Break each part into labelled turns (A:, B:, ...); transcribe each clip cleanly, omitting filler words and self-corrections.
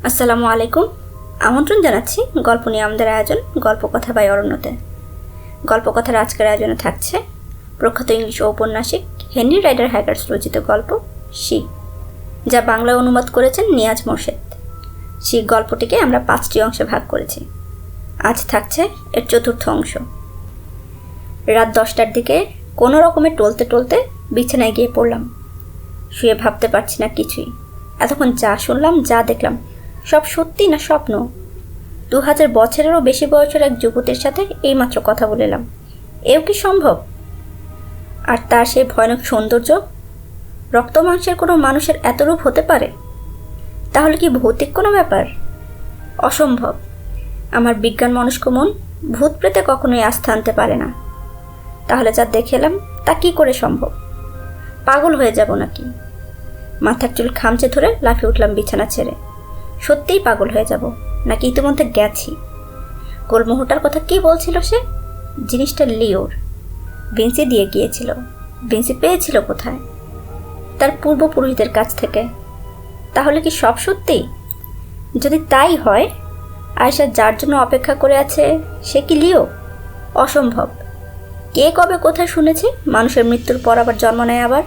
A: আসসালামু আলাইকুম। আমন্ত্রণ জানাচ্ছি গল্প নিয়ে আমাদের আয়োজন গল্পকথা বাই অরণ্যতে। গল্পকথার আজকের আয়োজনে থাকছে প্রখ্যাত ইংলিশ ঔপন্যাসিক হেনরি রাইডার হ্যাগার্স রচিত গল্প শি, যা বাংলায় অনুবাদ করেছেন নিয়াজ মোরশেদ। শি গল্পটিকে আমরা 5টি অংশে ভাগ করেছি। আজ থাকছে এর চতুর্থ অংশ। রাত 10টার দিকে কোনো রকমে টলতে টলতে বিছানায় গিয়ে পড়লাম। শুয়ে ভাবতে পারছি না কিছুই। এতক্ষণ যা শুনলাম, যা দেখলাম, সব সত্যি না স্বপ্ন? 2000 বছরেরও বেশি বয়সের এক যুবতীর সাথে এইমাত্র কথা বললাম। এও কি সম্ভব? আর তার সেই ভয়ানক সৌন্দর্য! রক্ত মাংসের কোনো মানুষের এত রূপ হতে পারে? তাহলে কি ভৌতিক কোনো ব্যাপার? অসম্ভব। আমার বিজ্ঞান মনস্ক মন ভূত প্রেতে কখনোই আস্থা আনতে পারে না। তাহলে যা দেখে এলাম তা কি করে সম্ভব? পাগল হয়ে যাব নাকি? মাথার চুল খামচে ধরে লাফিয়ে উঠলাম বিছানা ছেড়ে। সত্যিই পাগল হয়ে যাব নাকি ইতিমধ্যে গেছি? গোলমোহরটার কথা কি বলছিল সে? জিনিসটা লিওর। ভিন্সি দিয়ে গিয়েছিল। ভিন্সি পেয়েছিল কোথায়? তার পূর্বপুরুষদের কাছ থেকে। তাহলে কি সব সত্যি? যদি তাই হয়, আয়েশা যার জন্য অপেক্ষা করে আছে সে কি লিও? অসম্ভব। কে কবে কোথায় শুনেছে মানুষের মৃত্যুর পর আবার জন্ম নেয় আবার?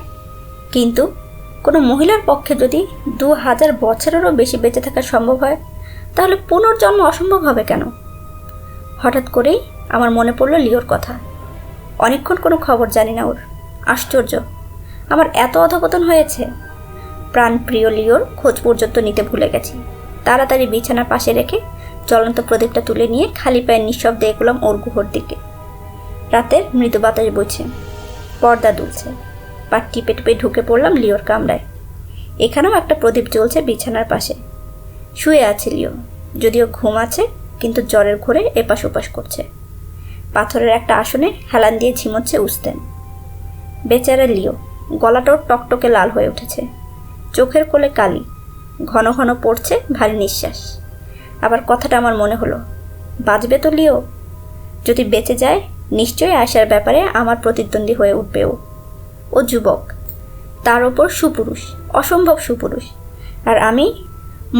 A: কিন্তু কোনো মহিলার পক্ষে যদি 2000 বছরেরও বেশি বেঁচে থাকা সম্ভব হয়, তাহলে পুনর্জন্ম অসম্ভব হবে কেন? হঠাৎ করেই আমার মনে পড়ল লিওর কথা। অনেকক্ষণ কোনো খবর জানি না ওর। আশ্চর্য, আমার এত অধপতন হয়েছে। প্রাণপ্রিয় লিওর খোঁজ পর্যন্ত নিতে ভুলে গেছি। তাড়াতাড়ি বিছানার পাশে রেখে জ্বলন্ত প্রদীপটা তুলে নিয়ে খালি পায়ে নিঃশব্দে এগোলাম ওর গুহর দিকে। রাতের মৃদু বাতাস বইছে, পর্দা দুলছে। পা টিপে টিপে ঢুকে পড়লাম লিওর কামরায়। এখানেও একটা প্রদীপ জ্বলছে বিছানার পাশে। শুয়ে আছে লিও, যদিও ঘুম আছে, কিন্তু জ্বরের ঘোরে এপাশ ওপাশ করছে। পাথরের একটা আসনে হেলান দিয়ে ঝিমোচ্ছে উঠতেন। বেচারা লিও, গলাটাও টকটকে লাল হয়ে উঠেছে। চোখের কোলে কালি, ঘন ঘন পড়ছে ভারী নিঃশ্বাস। আবার কথাটা আমার মনে হলো, বাঁচবে তো লিও? যদি বেঁচে যায়, নিশ্চয়ই আয়েশার ব্যাপারে আমার প্রতিদ্বন্দ্বী হয়ে উঠবে ও। ও যুবক, তার ওপর সুপুরুষ, অসম্ভব সুপুরুষ। আর আমি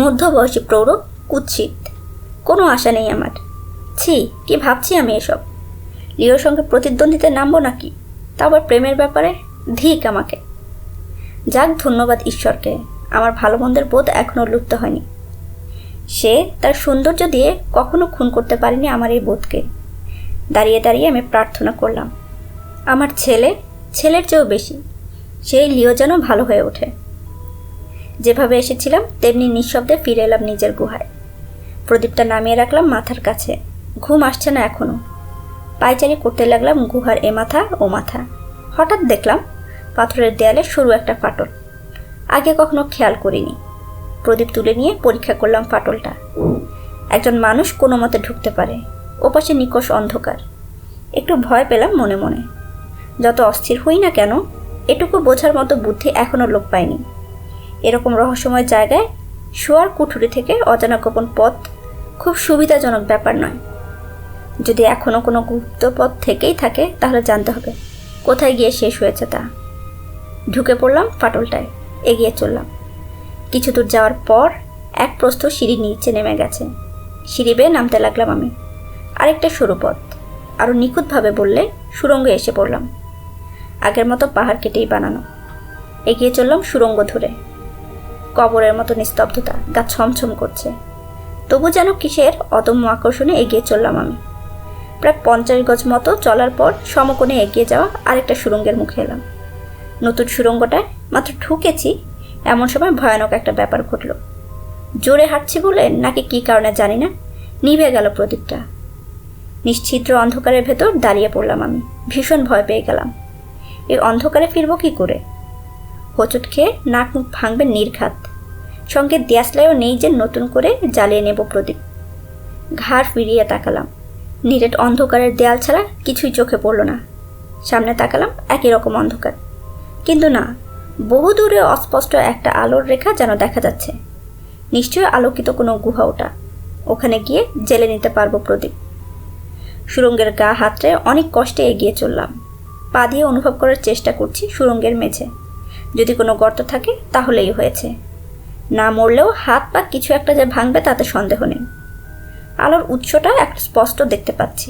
A: মধ্যবয়সী প্রৌঢ়, কুৎসিত। কোনো আশা নেই আমার। ছি, কি ভাবছি আমি এসব? লিওর সঙ্গে প্রতিদ্বন্দ্বিতে নামবো নাকি? তা আবার প্রেমের ব্যাপারে? ধিক আমাকে। যাক, ধন্যবাদ ঈশ্বরকে, আমার ভালো মন্দের বোধ এখনও লুপ্ত হয়নি। সে তার সৌন্দর্য দিয়ে কখনো খুন করতে পারেনি আমার এই বোধকে। দাঁড়িয়ে দাঁড়িয়ে আমি প্রার্থনা করলাম, আমার ছেলের চেয়েও বেশি সেই লিও যেন ভালো হয়ে ওঠে। যেভাবে এসেছিলাম তেমনি নিঃশব্দে ফিরে এলাম নিজের গুহায়। প্রদীপটা নামিয়ে রাখলাম মাথার কাছে। ঘুম আসছে না এখনো। পায়চারি করতে লাগলাম গুহার এ মাথা ও মাথা। হঠাৎ দেখলাম পাথরের দেয়ালে সরু একটা ফাটল। আগে কখনো খেয়াল করিনি। প্রদীপ তুলে নিয়ে পরীক্ষা করলাম ফাটলটা। একজন মানুষ কোনো মতে ঢুকতে পারে। ওপাশে নিকষ অন্ধকার। একটু ভয় পেলাম মনে মনে। যত অস্থির হই না কেন, এটুকু বোঝার মতো বুদ্ধি এখনও লোপ পায়নি। এরকম রহস্যময় জায়গায় শোয়ার কুঠুরি থেকে অজানা গোপন পথ খুব সুবিধাজনক ব্যাপার নয়। যদি এখনও কোনো গুপ্ত পথ থেকেই থাকে, তাহলে জানতে হবে কোথায় গিয়ে শেষ হয়েছে তা। ঢুকে পড়লাম ফাটলটায়, এগিয়ে চললাম। কিছু দূর যাওয়ার পর এক প্রস্থ সিঁড়ি নিচে নেমে গেছে। সিঁড়ি বেয়ে নামতে লাগলাম আমি। আরেকটা সরু পথ, আরও নিখুঁতভাবে বললে সুড়ঙ্গে এসে পড়লাম। আগের মতো পাহাড় কেটেই বানানো। এগিয়ে চললাম সুড়ঙ্গ ধরে। কবরের মতো নিস্তব্ধতা, গা ছমছম করছে। তবু যেন কিসের অদম্য আকর্ষণে এগিয়ে চললাম আমি। প্রায় 50 গজ মতো চলার পর সমকোণে এগিয়ে যাওয়া আরেকটা সুড়ঙ্গের মুখে এলাম। নতুন সুড়ঙ্গটায় মাত্র ঢুকেছি, এমন সময় ভয়ানক একটা ব্যাপার ঘটল। জোরে হাঁটছি বলে নাকি কী কারণে জানি না, নিভে গেল প্রদীপটা। নিশ্ছিদ্র অন্ধকারের ভেতর দাঁড়িয়ে পড়লাম আমি। ভীষণ ভয় পেয়ে গেলাম। এই অন্ধকারে ফিরব কী করে? হোঁচট খেয়ে নাক মুখ ভাঙবে নির্ঘাত। সঙ্গে দেয়াশলাইও নেই যে নতুন করে জ্বালিয়ে নেব প্রদীপ। ঘাড় ফিরিয়ে তাকালাম। নিরেট অন্ধকারের দেয়াল ছাড়া কিছুই চোখে পড়ল না। সামনে তাকালাম, একই রকম অন্ধকার। কিন্তু না, বহু দূরে অস্পষ্ট একটা আলোর রেখা যেন দেখা যাচ্ছে। নিশ্চয়ই আলোকিত কোনো গুহা ওটা। ওখানে গিয়ে জেলে নিতে পারবো প্রদীপ। সুড়ঙ্গের গা হাতড়ে অনেক কষ্টে এগিয়ে চললাম। পা দিয়ে অনুভব করার চেষ্টা করছি সুড়ঙ্গের মেঝে। যদি কোনো গর্ত থাকে তাহলেই হয়েছে। না মরলেও হাত পা কিছু একটা যে ভাঙবে তাতে সন্দেহ নেই। আলোর উৎসটা একটা স্পষ্ট দেখতে পাচ্ছি।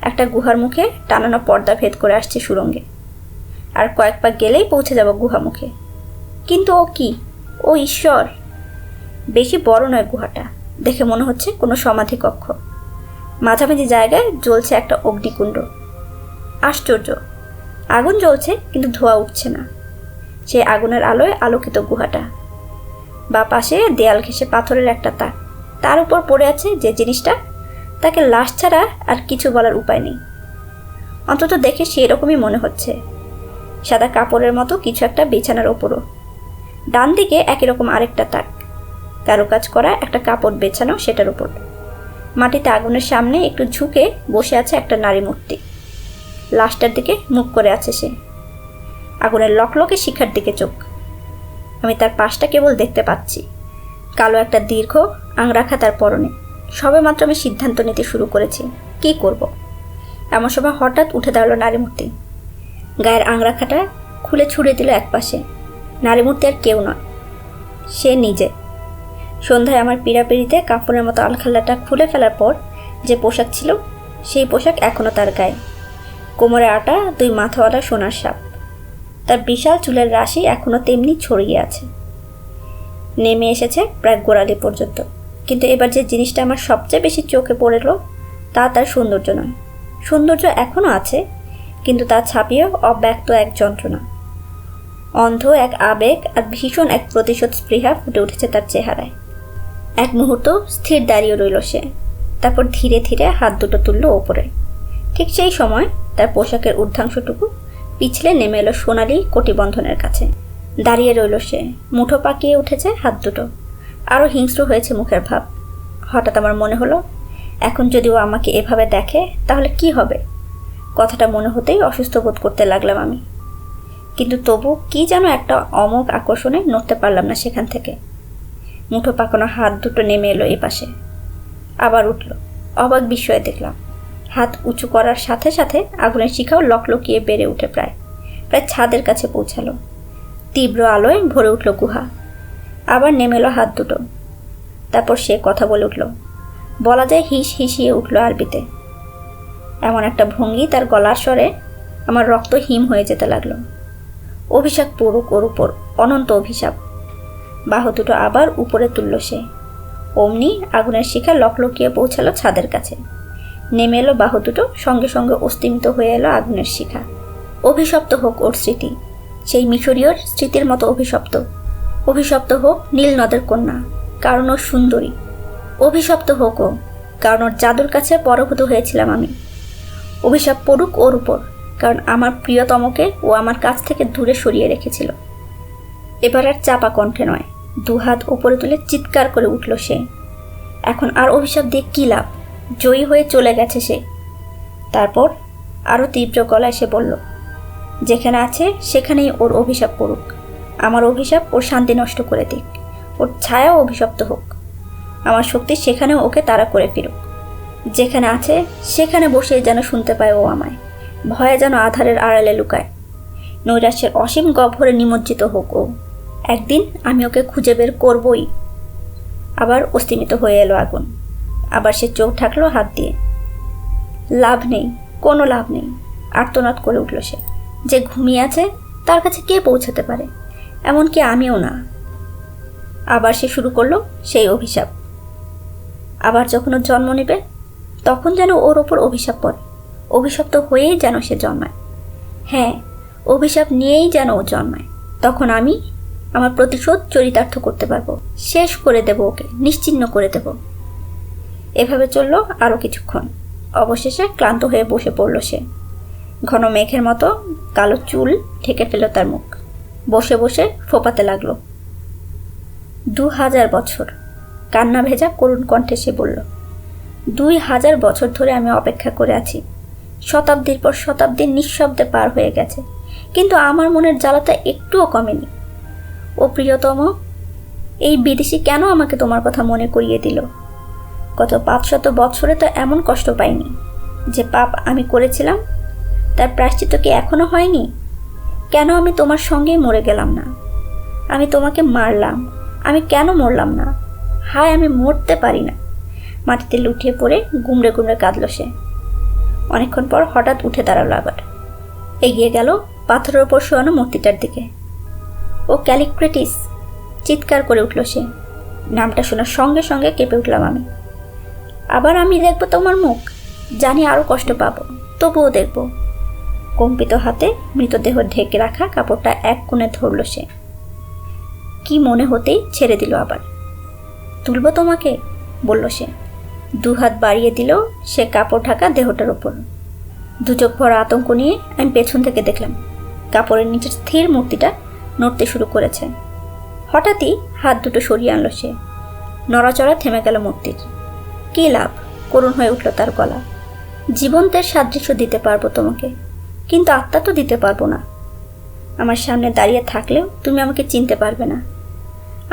A: একটা গুহার মুখে টানানো পর্দা ভেদ করে আসছে সুড়ঙ্গে। আর কয়েক পা গেলেই পৌঁছে যাব গুহা মুখে। কিন্তু ও কি? ও ঈশ্বর! বেশি বড় নয় গুহাটা, দেখে মনে হচ্ছে কোনো সমাধি কক্ষ। মাঝামাঝি জায়গায় জ্বলছে একটা অগ্নিকুণ্ড। আশ্চর্য, আগুন জ্বলছে কিন্তু ধোঁয়া উঠছে না। সেই আগুনের আলোয় আলোকিত গুহাটা। বা পাশে দেয়াল ঘেঁষে পাথরের একটা তাক, তার উপর পড়ে আছে যে জিনিসটা, তাকে লাশ ছাড়া আর কিছু বলার উপায় নেই। অন্তত দেখে সেরকমই মনে হচ্ছে। সাদা কাপড়ের মতো কিছু একটা বিছানার ওপরও। ডান দিকে একই রকম আরেকটা তাক, কারুকাজ করা একটা কাপড় বেছানো সেটার উপর। মাটিতে আগুনের সামনে একটু ঝুঁকে বসে আছে একটা নারী মূর্তি। লাশটার দিকে মুখ করে আছে সে। আগুনের লকলকে শিখার দিকে চোখ। আমি তার পাশটা কেবল দেখতে পাচ্ছি। কালো একটা দীর্ঘ আংরাখা তার পরনে। সবে মাত্র আমি সিদ্ধান্ত নিতে শুরু করেছি কি করব। এমন সময় হঠাৎ উঠে দাঁড়ালো নারী মূর্তি। গায়ের আংরাখাটা খুলে ছুড়ে দিল একপাশে। নারী মূর্তি আর কেউ নয়, সে নিজে। সন্ধ্যায় আমার পীড়াপিড়িতে কাপড়ের মতো আলখাল্লাটা খুলে ফেলার পর যে পোশাক ছিল, সেই পোশাক এখনও তার গায়ে। কোমরে আটা 2 মাথাওয়ালা সোনার সাপ। তার বিশাল চুলের রাশি এখনও তেমনি ছড়িয়ে আছে, নেমে এসেছে প্রায় গোড়ালি পর্যন্ত। কিন্তু এবার যে জিনিসটা আমার সবচেয়ে বেশি চোখে পড়ল তা তার সৌন্দর্য নয়। সৌন্দর্য এখনও আছে, কিন্তু তা ছাপিয়ে অব্যক্ত এক যন্ত্রণা, অন্ধ এক আবেগ আর ভীষণ এক প্রতিশোধ স্পৃহা ফুটে উঠেছে তার চেহারায়। এক মুহূর্ত স্থির দাঁড়িয়ে রইল সে, তারপর ধীরে ধীরে হাত দুটো তুলল ওপরে। ঠিক সেই সময় তার পোশাকের ঊর্ধ্বাংশটুকু পিছলে নেমে এলো সোনালি কটিবন্ধনের কাছে। দাঁড়িয়ে রইল সে, মুঠো পাকিয়ে উঠেছে হাত দুটো, আরও হিংস্র হয়েছে মুখের ভাব। হঠাৎ আমার মনে হলো, এখন যদি ও আমাকে এভাবে দেখে তাহলে কি হবে। কথাটা মনে হতেই অসুস্থ বোধ করতে লাগলাম আমি। কিন্তু তবু কি যেন একটা অমোঘ আকর্ষণে নড়তে পারলাম না সেখান থেকে। মুঠো পাকানো হাত দুটো নেমে এলো এই পাশে, আবার উঠল। অবাক বিস্ময়ে দেখলাম, হাত উঁচু করার সাথে সাথে আগুনের শিখাও লকলকিয়ে বেড়ে উঠে প্রায় ছাদের কাছে পৌঁছালো। তীব্র আলোয় ভরে উঠল গুহা। আবার নেমে এলো হাত দুটো। তারপর সে কথা বলে উঠল, বলা যায় হিস হিসিয়ে উঠল আরবিতে। এমন একটা ভঙ্গি তার গলার স্বরে আমার রক্ত হিম হয়ে যেতে লাগলো। অভিশাপ পড়ুক ওর উপর, অনন্ত অভিশাপ। বাহু দুটো আবার উপরে তুলল সে। অমনি আগুনের শিখা লকলকিয়ে পৌঁছালো ছাদের কাছে। নেমে এলো বাহু দুটো, সঙ্গে সঙ্গে অস্তিমিত হয়ে এলো আগুনের শিখা। অভিশপ্ত হোক ওর স্মৃতি, সেই মিশরীয় স্মৃতির মতো অভিশপ্ত। অভিশপ্ত হোক নীল নদের কন্যা, কারণ ওর সুন্দরী। অভিশপ্ত হোক ও, কারণ ওর জাদুর কাছে পরভূত হয়েছিলাম আমি। অভিশাপ পড়ুক ওর উপর, কারণ আমার প্রিয়তমকে ও আমার কাছ থেকে দূরে সরিয়ে রেখেছিল। এবার আর চাপা কণ্ঠে নয়, 2 হাত উপরে তুলে চিৎকার করে উঠল সে। এখন আর অভিশাপ দিয়ে কী লাভ, জয়ী হয়ে চলে গেছে সে। তারপর আরও তীব্র গলায় সে বলল, যেখানে আছে সেখানেই ওর অভিশাপ পড়ুক। আমার অভিশাপ ওর শান্তি নষ্ট করে দিক, ওর ছায়াও অভিশপ্ত হোক। আমার শক্তি সেখানেও ওকে তাড়া করে ফিরুক। যেখানে আছে সেখানে বসে যেন শুনতে পায় ও আমায়, ভয়ে যেন আধারের আড়ালে লুকায়। নৈরাশ্যের অসীম গহ্বরে নিমজ্জিত হোক ও। একদিন আমি ওকে খুঁজে বের করবই। আবার অস্তিমিত হয়ে এলো আগুন। আবার সে চোখ ঢাকলো হাত দিয়ে। লাভ নেই, কোনো লাভ নেই, আর্তনাদ করে উঠল সে। যে ঘুমিয়ে আছে তার কাছে কে পৌঁছাতে পারে, এমনকি আমিও না। আবার সে শুরু করলো সেই অভিশাপ। আবার যখন ও জন্ম নেবে তখন যেন ওর ওপর অভিশাপ পড়ে, অভিশপ্ত হয়েই যেন সে জন্মায়। হ্যাঁ, অভিশাপ নিয়েই যেন ও জন্মায়। তখন আমি আমার প্রতিশোধ চরিতার্থ করতে পারবো, শেষ করে দেব ওকে, নিশ্চিহ্ন করে দেব। এভাবে চলল আরও কিছুক্ষণ। অবশেষে ক্লান্ত হয়ে বসে পড়ল সে। ঘন মেঘের মতো কালো চুল ঢেকে ফেল তার মুখ। বসে বসে ফোপাতে লাগলো। 2000 বছর, কান্না ভেজা করুণ কণ্ঠে সে বলল, 2000 বছর ধরে আমি অপেক্ষা করে আছি। শতাব্দীর পর শতাব্দী নিঃশব্দে পার হয়ে গেছে, কিন্তু আমার মনের জ্বালাটা একটুও কমেনি। ও প্রিয়তম, এই বিদেশি কেন আমাকে তোমার কথা মনে করিয়ে দিল? গত 500 বছরে তো এমন কষ্ট পাইনি। যে পাপ আমি করেছিলাম তার প্রায়শ্চিত্ত কি এখনো হয়নি? কেন আমি তোমার সঙ্গেই মরে গেলাম না? আমি তোমাকে মারলাম, আমি কেন মরলাম না? হায়, আমি মরতে পারি না। মাটিতে লুটিয়ে পড়ে গুমড়ে গুমড়ে কাঁদল সে। অনেকক্ষণ পর হঠাৎ উঠে দাঁড়ালো আবার। এগিয়ে গেল পাথরের ওপর শোয়ানো মূর্তিটার দিকে। ও ক্যালিক্রেটিস! চিৎকার করে উঠল সে। নামটা শোনার সঙ্গে সঙ্গে কেঁপে উঠলাম আমি। আবার আমি দেখব তোমার মুখ? জানি আরও কষ্ট পাবো, তবুও দেখব। কম্পিত হাতে মৃতদেহ ঢেকে রাখা কাপড়টা এক কোণে ধরল সে। কি মনে হতেই ছেড়ে দিল আবার। তুলব তোমাকে, বলল সে। দুহাত বাড়িয়ে দিল সে কাপড় ঢাকা দেহটার ওপর। দুচোখ ভরা আতঙ্ক নিয়ে আমি পেছন থেকে দেখলাম কাপড়ের নিচের স্থির মূর্তিটা নড়তে শুরু করেছে। হঠাৎই হাত দুটো সরিয়ে আনলো সে। নড়াচড়া থেমে গেল মূর্তির। কী লাভ? করুণ হয়ে উঠল তার গলা। জীবন্তের সাদৃশ্য দিতে পারবো তোমাকে, কিন্তু আত্মা তো দিতে পারবো না। আমার সামনে দাঁড়িয়ে থাকলেও তুমি আমাকে চিনতে পারবে না।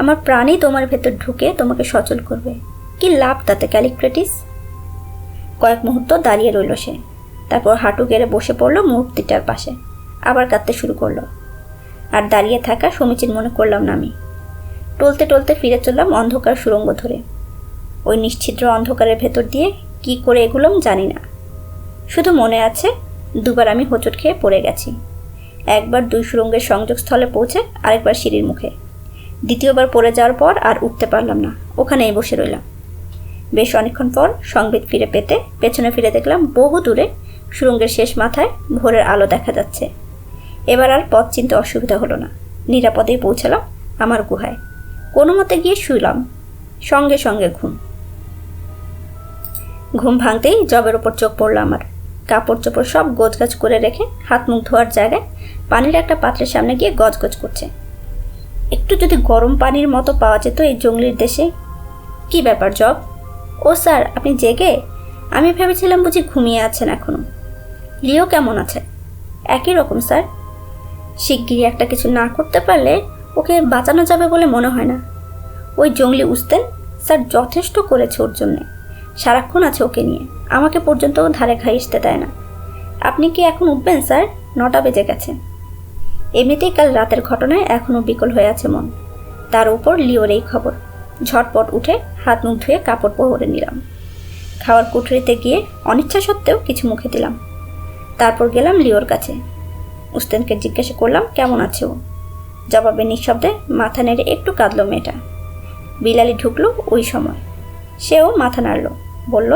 A: আমার প্রাণই তোমার ভেতর ঢুকে তোমাকে সচল করবে। কি লাভ তাতে, ক্যালিক্রেটিস? কয়েক মুহূর্ত দাঁড়িয়ে রইল সে। তারপর হাঁটু গেড়ে বসে পড়ল মূর্তিটার পাশে। আবার কাঁদতে শুরু করলো। আর দাঁড়িয়ে থাকা সমীচীন মনে করলাম না আমি। টলতে টলতে ফিরে চললাম অন্ধকার সুড়ঙ্গ ধরে। ওই নিশ্ছিদ্র অন্ধকারের ভেতর দিয়ে কি করে এগুলাম জানি না। শুধু মনে আছে দুবার আমি হোঁচট খেয়ে পড়ে গেছি। একবার 2 সুড়ঙ্গের সংযোগস্থলে পৌঁছে, আরেকবার সিঁড়ির মুখে। দ্বিতীয়বার পড়ে যাওয়ার পর আর উঠতে পারলাম না, ওখানেই বসে রইলাম। বেশ অনেকক্ষণ পর সংবিত ফিরে পেতে পেছনে ফিরে দেখলাম বহু দূরে সুড়ঙ্গের শেষ মাথায় ভোরের আলো দেখা যাচ্ছে। এবার আর পথ চিনতে অসুবিধা হলো না। নিরাপদেই পৌঁছালাম আমার গুহায়। কোনো মতে গিয়ে শুইলাম। সঙ্গে সঙ্গে ঘুম ভাঙতেই জবের ওপর চোখ পড়ল আমার। কাপড় চোপড় সব গোছগাছ করে রেখে হাত মুখ ধোয়ার জায়গায় পানির একটা পাত্রের সামনে গিয়ে গজগজ করছে। একটু যদি গরম পানির মতো পাওয়া যেত এই জঙ্গলির দেশে। কি ব্যাপার জব? ও স্যার, আপনি জেগে? আমি ভেবেছিলাম বুঝি ঘুমিয়ে আছেন এখনো। লিও কেমন আছে? একই রকম স্যার। শিগগিরই একটা কিছু না করতে পারলে ওকে বাঁচানো যাবে বলে মনে হয় না। ওই জঙ্গলি উস্তেন স্যার যথেষ্ট করেছে ওর জন্যে। সারাক্ষণ আছে ওকে নিয়ে, আমাকে পর্যন্ত ধারে ঘাইসতে দেয় না। আপনি কি এখন উঠবেন স্যার? 9টা বেজে গেছে। এমনিতেই কাল রাতের ঘটনায় এখনও বিকল হয়ে আছে মন। তার উপর লিওর এই খবর। ঝটপট উঠে হাত মুখ ধুয়ে কাপড় পরে নিলাম। খাওয়ার কুঠরিতে গিয়ে অনিচ্ছা সত্ত্বেও কিছু মুখে দিলাম। তারপর গেলাম লিওর কাছে। উস্তেনকে জিজ্ঞাসা করলাম কেমন আছে ও। জবাবে নিঃশব্দে মাথা নেড়ে একটু কাঁদল মেয়েটা। বিলালি ঢুকলো ওই সময়। সেও মাথা নাড়ল, বলল,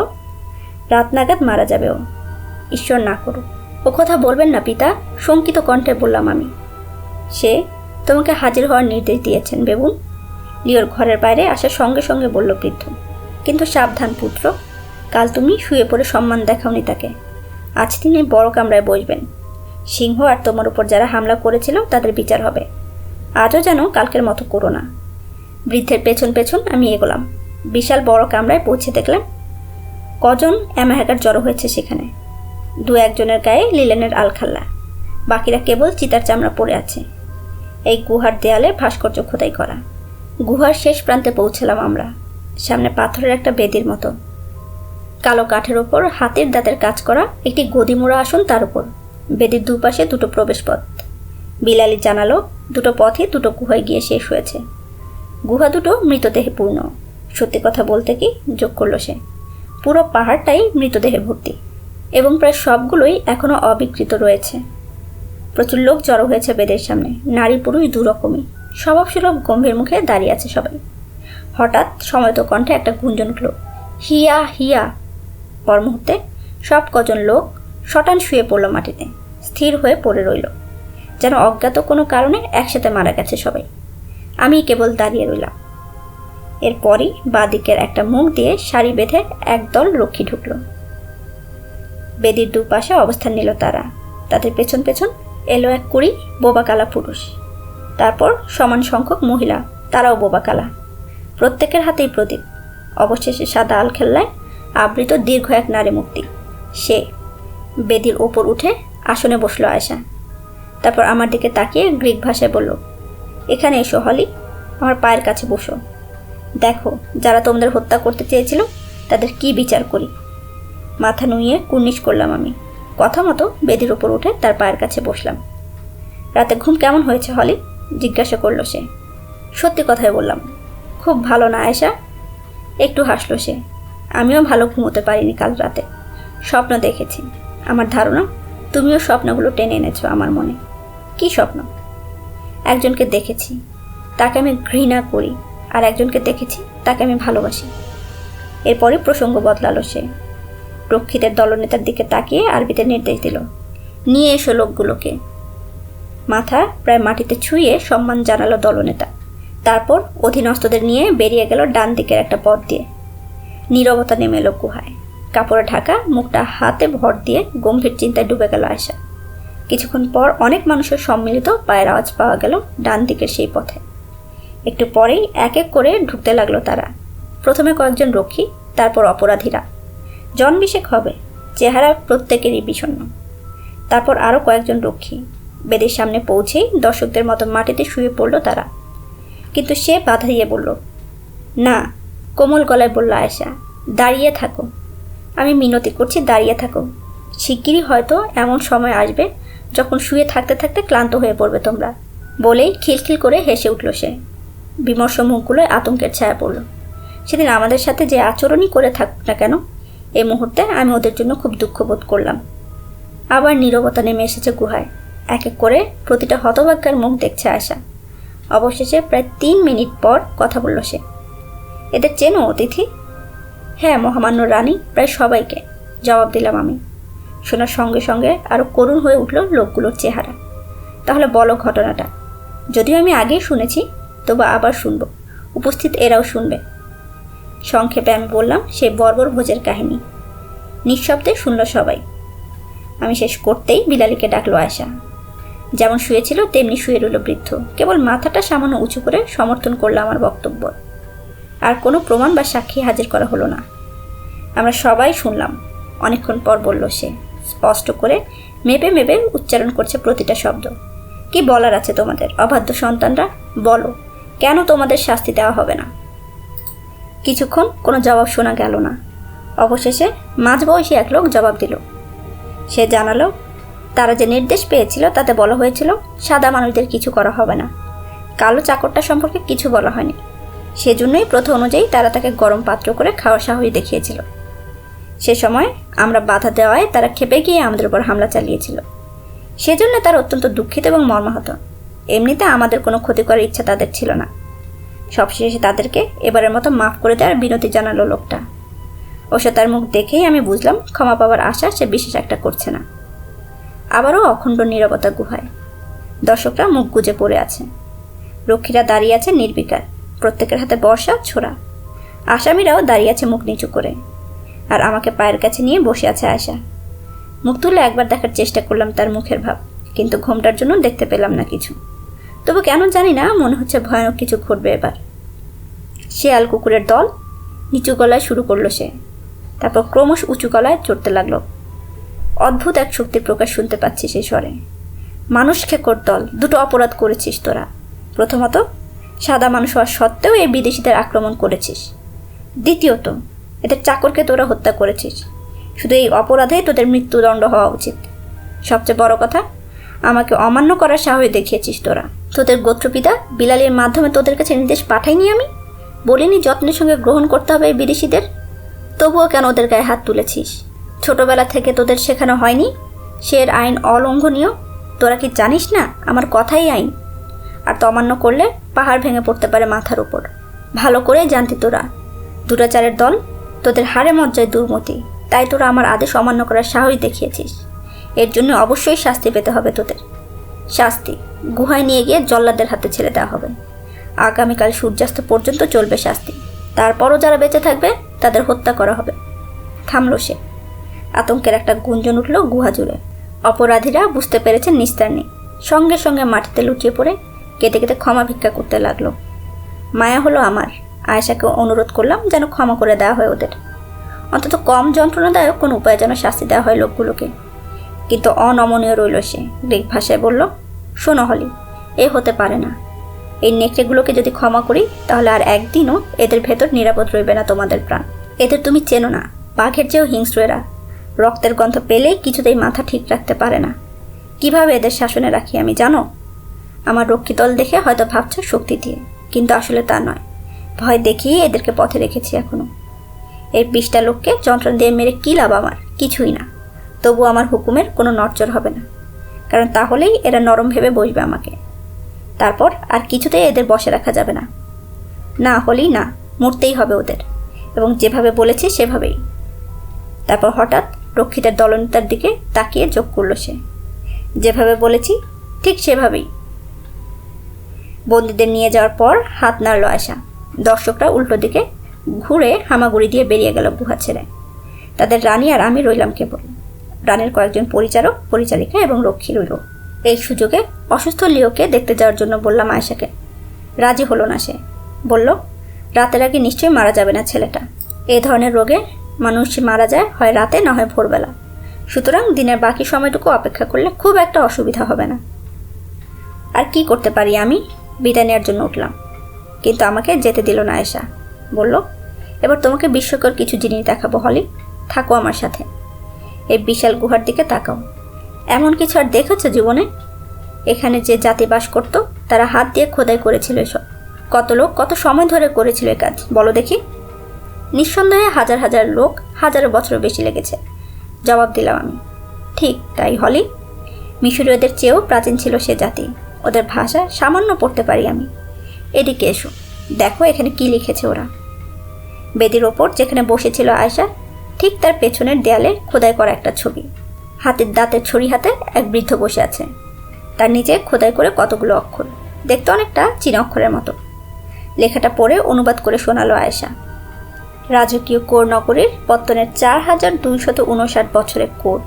A: রাত নাগাদ মারা যাবে ও। ঈশ্বর না করুক। ও কথা বলবেন না পিতা, শঙ্কিত কণ্ঠে বললাম আমি। সে তোমাকে হাজির হওয়ার নির্দেশ দিয়েছেন বেবুন। লিওর ঘরের বাইরে আসার সঙ্গে সঙ্গে বলল বৃদ্ধ। কিন্তু সাবধান পুত্র, কাল তুমি শুয়ে পড়ে সম্মান দেখাওনি তাকে। আজ তিনি বড় কামরায় বসবেন। সিংহ আর তোমার উপর যারা হামলা করেছিল তাদের বিচার হবে। আজও যেন কালকের মতো করো না। বৃদ্ধের পেছন পেছন আমি এগোলাম। বিশাল বড় কামরায় পৌঁছে দেখলাম কজন অ্যামাহাগার জড়ো হয়েছে সেখানে। 2-1 জনের গায়ে লিলেনের আলখাল্লা, বাকিরা কেবল চিতার চামড়া পড়ে আছে। এই গুহার দেয়ালে ভাস্কর্য খোদাই করা। গুহার শেষ প্রান্তে পৌঁছলাম আমরা। সামনে পাথরের একটা বেদির মতো, কালো কাঠের ওপর হাতির দাঁতের কাজ করা একটি গদিমোড়া আসন, তার উপর বেদির দুপাশে 2টো প্রবেশ পথ। বিলালি জানালো 2টো পথই 2টো গুহায় গিয়ে শেষ হয়েছে। গুহা 2টো মৃতদেহে পূর্ণ। সত্যি কথা বলতে কি, যোগ করল সে, পুরো পাহাড়টাই মৃতদেহে ভর্তি এবং প্রায় সবগুলোই এখনও অবিকৃত রয়েছে। প্রচুর লোক জড়ো হয়েছে বেদের সামনে, নারী পুরুষ 2 রকমই। স্বভাবসুলভ গম্ভীর মুখে দাঁড়িয়ে আছে সবাই। হঠাৎ সময়ত কণ্ঠে একটা গুঞ্জন উঠল, হিয়া হিয়া। পর মুহূর্তে সব কজন লোক শটান শুয়ে পড়ল মাটিতে, স্থির হয়ে পড়ে রইল, যেন অজ্ঞাত কোনো কারণে একসাথে মারা গেছে সবাই। আমি কেবল দাঁড়িয়ে রইলাম। এরপরই বাঁদিকের একটা মুখ দিয়ে সারি বেঁধে একদল রক্ষী ঢুকল। বেদির দুপাশে অবস্থান নিল তারা। তাদের পেছন পেছন এলো 1 কুড়ি বোবা কালা পুরুষ। তারপর সমান সংখ্যক মহিলা, তারাও বোবা কালা। প্রত্যেকের হাতেই প্রদীপ। অবশেষে সাদা আলখেল্লায় আবৃত দীর্ঘ এক নারী মূর্তি। সে বেদির ওপর উঠে আসনে বসলো আয়েশা। তারপর আমার দিকে তাকিয়ে গ্রিক ভাষায় বলল, এখানে এসো হলি, আমার পায়ের কাছে বসো। দেখো যারা তোমাদের হত্যা করতে চেয়েছিল তাদের কি বিচার করি। মাথা নুইয়ে কুর্নিশ করলাম আমি। কথা মতো বেদির ওপর উঠে তার পায়ের কাছে বসলাম। রাতে ঘুম কেমন হয়েছে হলি? জিজ্ঞাসা করলো সে। সত্যি কথাই বললাম। খুব ভালো না আয়েশা? একটু হাসলো সে। আমিও ভালো ঘুমোতে পারিনি কাল রাতে। স্বপ্ন দেখেছি। আমার ধারণা তুমিও স্বপ্নগুলো টেনে এনেছো আমার মনে। কি স্বপ্ন? একজনকে দেখেছি, তাকে আমি ঘৃণা করি, আর একজনকে দেখেছি, তাকে আমি ভালোবাসি। এরপরই প্রসঙ্গ বদলালো সে। রক্ষীদের দলনেতার দিকে তাকিয়ে আরবিতে নির্দেশ দিল, নিয়ে এসো লোকগুলোকে। মাথা প্রায় মাটিতে ছুঁয়ে সম্মান জানালো দলনেতা। তারপর অধীনস্থদের নিয়ে বেরিয়ে গেল ডান দিকের একটা পথ দিয়ে। নীরবতা নেমে এলো গুহায়। কাপড়ে ঢাকা মুখটা হাতে ভর দিয়ে গম্ভীর চিন্তায় ডুবে গেল আয়েশা। কিছুক্ষণ পর অনেক মানুষের সম্মিলিত পায়ের আওয়াজ পাওয়া গেল ডান দিকের সেই পথে। একটু পরেই এক এক করে ঢুকতে লাগলো তারা। প্রথমে কয়েকজন রক্ষী, তারপর অপরাধীরা। জন 20 হবে, চেহারা প্রত্যেকেরই বিষণ্ণ। তারপর আরও কয়েকজন রক্ষী। বেদির সামনে পৌঁছেই দর্শকদের মতো মাটিতে শুয়ে পড়ল তারা। কিন্তু সে বাধা দিয়ে বলল, না। কোমল গলায় বলল আয়েশা, দাঁড়িয়ে থাকো। আমি মিনতি করছি, দাঁড়িয়ে থাকো। শিগগিরই হয়তো এমন সময় আসবে যখন শুয়ে থাকতে থাকতে ক্লান্ত হয়ে পড়বে তোমরা। বলেই খিলখিল করে হেসে উঠল সে। বিমর্ষ মুখগুলোয় আতঙ্কের ছায়া পড়ল। সেদিন আমাদের সাথে যে আচরণই করে থাকুক না কেন, এই মুহূর্তে আমি ওদের জন্য খুব দুঃখ বোধ করলাম। আবার নীরবতা নেমে এসেছে গুহায়। এক এক করে প্রতিটা হতভাগ্যের মুখ দেখছে আয়েশা। অবশেষে প্রায় 3 মিনিট পর কথা বলল সে, এদের চেনো অতিথি? হ্যাঁ মহামান্য রানী, প্রায় সবাইকে, জবাব দিলাম আমি। শোনার সঙ্গে সঙ্গে আরও করুণ হয়ে উঠল লোকগুলোর চেহারা। তাহলে বলো ঘটনাটা। যদিও আমি আগেই শুনেছি, তবু আবার শুনব, উপস্থিত এরাও শুনবে। সংক্ষেপে আমি বললাম সেই বর্বর ভোজের কাহিনী। নিঃশব্দে শুনল সবাই। আমি শেষ করতেই বিলালিকে ডাকলো আয়েশা। যেমন শুয়েছিল তেমনি শুয়ে রইল বৃদ্ধ। কেবল মাথাটা সামান্য উঁচু করে সমর্থন করলো আমার বক্তব্য। আর কোনো প্রমাণ বা সাক্ষী হাজির করা হলো না। আমরা সবাই শুনলাম। অনেকক্ষণ পর বলল সে, স্পষ্ট করে মেপে মেপে উচ্চারণ করছে প্রতিটা শব্দ। কি বলার আছে তোমাদের অবাধ্য সন্তানরা? বলো, কেন তোমাদের শাস্তি দেওয়া হবে না? কিছুক্ষণ কোনো জবাব শোনা গেল না। অবশেষে মাঝবয়সী এক লোক জবাব দিল। সে জানালো, তারা যে নির্দেশ পেয়েছিল তাতে বলা হয়েছিল সাদা মানুষদের কিছু করা হবে না। কালো চাকরটা সম্পর্কে কিছু বলা হয়নি। সেজন্যই প্রথা অনুযায়ী তারা তাকে গরম পাত্র করে খাওয়ার সাহস দেখিয়েছিল। সে সময় আমরা বাধা দেওয়ায় তারা ক্ষেপে গিয়ে আমাদের উপর হামলা চালিয়েছিল। সেজন্য তারা অত্যন্ত দুঃখিত এবং মর্মাহত। এমনিতে আমাদের কোনো ক্ষতি করার ইচ্ছা তাদের ছিল না। সবশেষে তাদেরকে এবারের মতো মাফ করে দেওয়ার বিনতি জানালো লোকটা। অবশ্য তার মুখ দেখেই আমি বুঝলাম ক্ষমা পাওয়ার আশা সে বিশেষ একটা করছে না। আবারও অখণ্ড নীরবতা গুহায়। দর্শকরা মুখ গুজে পড়ে আছে। রক্ষীরা দাঁড়িয়ে আছে নির্বিকার, প্রত্যেকের হাতে বর্শা ছোড়া। আসামিরাও দাঁড়িয়ে আছে মুখ নিচু করে। আর আমাকে পায়ের কাছে নিয়ে বসে আছে আয়েশা। মুখ তুলে একবার দেখার চেষ্টা করলাম তার মুখের ভাব, কিন্তু ঘোমটার জন্য দেখতে পেলাম না কিছু। তবু কেন জানি না মনে হচ্ছে ভয়ানক কিছু ঘটবে এবার। শেয়াল কুকুরের দল, নিচু গলায় শুরু করলো সে। তারপর ক্রমশ উঁচু গলায় চড়তে লাগলো। অদ্ভুত এক শক্তির প্রকাশ শুনতে পাচ্ছি সেই স্বরে। মানুষ খেকর দল, 2টো অপরাধ করেছিস তোরা। প্রথমত, সাদা মানুষ হওয়া সত্ত্বেও এই বিদেশিদের আক্রমণ করেছিস। দ্বিতীয়ত, এদের চাকরকে তোরা হত্যা করেছিস। শুধু এই অপরাধেই তোদের মৃত্যুদণ্ড হওয়া উচিত। সবচেয়ে বড় কথা, আমাকে অমান্য করার সাহস দেখিয়েছিস তোরা। তোদের গোত্রপিতা বিলালের মাধ্যমে তোদের কাছে নির্দেশ পাঠাইনি আমি? বলিনি যত্নের সঙ্গে গ্রহণ করতে হবে এই বিদেশিদের? তবুও কেন ওদের গায়ে হাত তুলেছিস? ছোটবেলা থেকে তোদের শেখানো হয়নি সের আইন অলঙ্ঘনীয়? তোরা কি জানিস না আমার কথাই আইন? আর অমান্য করলে পাহাড় ভেঙে পড়তে পারে মাথার উপর। ভালো করে জানতি তোরা। দুরাচারের দল, তোদের হাড়ে মজ্জায় দুর্মতি। তাই তোরা আমার আদেশ অমান্য করার সাহস দেখিয়েছিস। এর জন্য অবশ্যই শাস্তি পেতে হবে তোদের। শাস্তি গুহায় নিয়ে গিয়ে জল্লাদের হাতে ছেড়ে দেওয়া হবে। আগামীকাল সূর্যাস্ত পর্যন্ত চলবে শাস্তি। তারপরও যারা বেঁচে থাকবে তাদের হত্যা করা হবে। থামল সে। আতঙ্কের একটা গুঞ্জন উঠল গুহা জুড়ে। অপরাধীরা বুঝতে পেরেছেন নিস্তার নেই। সঙ্গে সঙ্গে মাটিতে লুটিয়ে পড়ে কেটে কেটে ক্ষমা ভিক্ষা করতে লাগলো। মায়া হলো আমার। আয়েশাকে অনুরোধ করলাম যেন ক্ষমা করে দেওয়া হয় ওদের। অন্তত কম যন্ত্রণাদায়ক কোনো উপায়ে যেন শাস্তি দেওয়া হয় লোকগুলোকে। কিন্তু অনমনীয় রইল সে। গ্রিক ভাষায় বলল, শোনো হলি, এ হতে পারে না। এই নেকড়েগুলোকে যদি ক্ষমা করি তাহলে আর একদিনও এদের ভেতর নিরাপদ রইবে না তোমাদের প্রাণ। এদের তুমি চেনো না, বাঘের চেয়েও হিংস্র এরা। রক্তের গন্ধ পেলেই কিছুতেই মাথা ঠিক রাখতে পারে না। কিভাবে এদের শাসনে রাখি আমি জানো? আমার রক্ষী দল দেখে হয়তো ভাবছ শক্তি দিয়ে, কিন্তু আসলে তা নয়। ভয় দেখিয়ে এদেরকে পথে রেখেছি এখনো। এই 20টা লোককে যন্ত্রণা দিয়ে মেরে কী লাভ আমার? কিছুই না। তবু আমার হুকুমের কোনো নড়চড় হবে না, কারণ তাহলেই এরা নরম ভেবে বসবে আমাকে। তারপর আর কিছুতেই এদের বসে রাখা যাবে না। না হলেই না, মরতেই হবে ওদের, এবং যেভাবে বলেছি সেভাবেই। তারপর হঠাৎ রক্ষিতের দলনেতার দিকে তাকিয়ে যোগ করল সে, যেভাবে বলেছি ঠিক সেভাবেই। বন্দীদের নিয়ে যাওয়ার পর হাত নাড়ল আয়শা। দর্শকরা উল্টো দিকে ঘুরে হামাগুড়ি দিয়ে বেরিয়ে গেল গুহা ছেড়ে। তাদের রানী আর আমি রইলাম কেবল। রানীর কয়েকজন পরিচারক, পরিচারিকা এবং রক্ষী রইল। এই সুযোগে অসুস্থ লিওকে দেখতে যাওয়ার জন্য বললাম আয়শাকে। রাজি হলো না সে। বলল, রাতের আগে নিশ্চয়ই মারা যাবে না ছেলেটা। এই ধরনের রোগে মানুষ মারা যায় হয় রাতে না হয় ভোরবেলা, সুতরাং দিনের বাকি সময়টুকু অপেক্ষা করলে খুব একটা অসুবিধা হবে না। আর কি করতে পারি আমি? বিদায় নেওয়ার জন্য উঠলাম, কিন্তু আমাকে যেতে দিল না আয়েশা। বলল, এবার তোমাকে বিস্ময়কর কিছু জিনিস দেখাবো হলি, থাকো আমার সাথে। এই বিশাল গুহার দিকে তাকাও। এমন কিছু আর দেখেছ জীবনে? এখানে যে জাতি বাস করত তারা হাত দিয়ে খোদাই করেছিল এসব। কত লোক কত সময় ধরে করেছিল এ কাজ বলো দেখি? নিঃসন্দেহে হাজার হাজার লোক, হাজারো বছরও বেশি লেগেছে, জবাব দিলাম আমি। ঠিক তাই হলি, মিশরীয়দের চেয়েও প্রাচীন ছিল সে জাতি। ওদের ভাষা সামান্য পড়তে পারি আমি। এদিকে এসো, দেখো এখানে কি লিখেছে ওরা। বেদির ওপর যেখানে বসেছিল আয়শা, ঠিক তার পেছনের দেয়ালে খোদাই করা একটা ছবি। হাতের দাঁতের ছড়ি হাতে এক বৃদ্ধ বসে আছে। তার নিচে খোদাই করে কতগুলো অক্ষর, দেখতে অনেকটা চীনা অক্ষরের মতো। লেখাটা পড়ে অনুবাদ করে শোনালো আয়েশা। রাজকীয় কোর নগরীর পত্তনের 4259 বছরের কোর।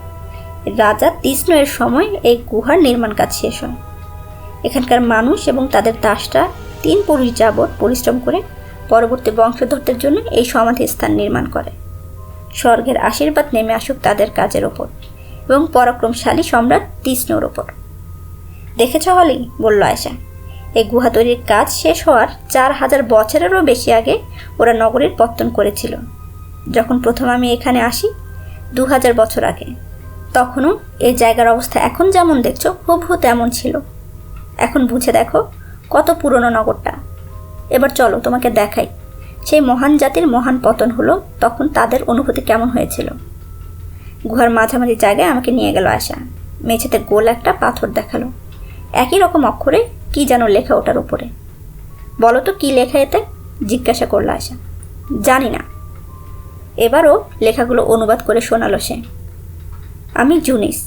A: রাজা তিষ্ণ-এর সময় এই গুহার নির্মাণ কাজ শেষ হয়। এখানকার মানুষ এবং তাদের দাসরা 3 পুরুষ যাবৎ পরিশ্রম করে পরবর্তী বংশধরদের জন্য এই সমাধি স্থান নির্মাণ করে। স্বর্গের আশীর্বাদ নেমে আসুক তাদের কাজের ওপর এবং পরাক্রমশালী সম্রাট তিষ্ণর ওপর। দেখেছ হলি, বলল আয়েশা, এই গুহা তৈরির কাজ শেষ হওয়ার 4000 বছরেরও বেশি আগে ওরা নগরীর পত্তন করেছিল। যখন প্রথম আমি এখানে আসি 2000 বছর আগে, তখনও এই জায়গার অবস্থা এখন যেমন দেখছো হুবহু তেমন ছিল। এখন বুঝে দেখো কত পুরনো নগরটা। এবার চলো তোমাকে দেখাই সেই মহান জাতির মহান পতন হলো তখন তাদের অনুভূতি কেমন হয়েছিল। গুহার মাঝামাঝি জায়গায় আমাকে নিয়ে গেল আয়শা। মেঝেতে গোল একটা পাথর দেখালো, একই রকম অক্ষরে কি যেন লেখা ওটার উপরে। বলো তো কি লেখা এতে? জিজ্ঞাসা করল আয়শা। জানি না। এবারও লেখাগুলো অনুবাদ করে শোনালো সে। আমি জুনিস,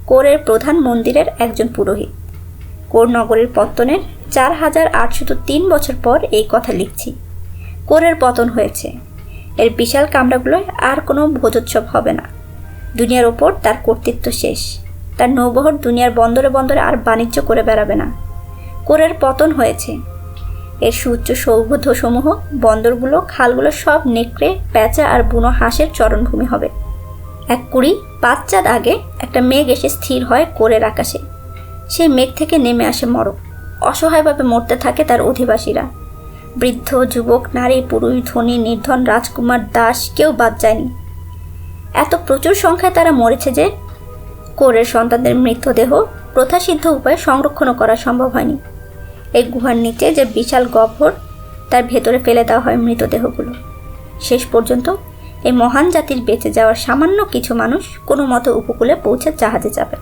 A: কোরের প্রধান মন্দিরের একজন পুরোহিত। কোর নগরীর পত্তনের 4803 বছর পর এই কথা লিখছি। কোরের পতন হয়েছে। এর বিশাল কামরাগুলোয় আর কোনো ভোজোৎসব হবে না। দুনিয়ার ওপর তার কর্তৃত্ব শেষ। তার নৌবহর দুনিয়ার বন্দরে বন্দরে আর বাণিজ্য করে বেড়াবে না। কোরের পতন হয়েছে। এর সুউচ্চ সৌধসমূহ, বন্দরগুলো, খালগুলো সব নেকড়ে, প্যাঁচা আর বুনো হাঁসের চরণভূমি হবে। 1-5 চাঁদ আগে একটা মেঘ এসে স্থির হয় কোরের আকাশে। সেই মেঘ থেকে নেমে আসে মরক। অসহায়ভাবে মরতে থাকে তার অধিবাসীরা। বৃদ্ধ, যুবক, নারী, পুরুষ, ধনী, নির্ধন, রাজকুমার, দাস, কেউ বাদ যায়নি। এত প্রচুর সংখ্যায় তারা মরেছে যে কোরের সন্তানদের মৃতদেহ প্রথাসিদ্ধ উপায়ে সংরক্ষণও করা সম্ভব হয়নি। এই গুহার নিচে যে বিশাল গহ্বর, তার ভেতরে ফেলে দেওয়া হয় মৃতদেহগুলো। শেষ পর্যন্ত এই মহান জাতির বেঁচে যাওয়ার সামান্য কিছু মানুষ কোনো মতো উপকূলে পৌঁছে জাহাজে যাবে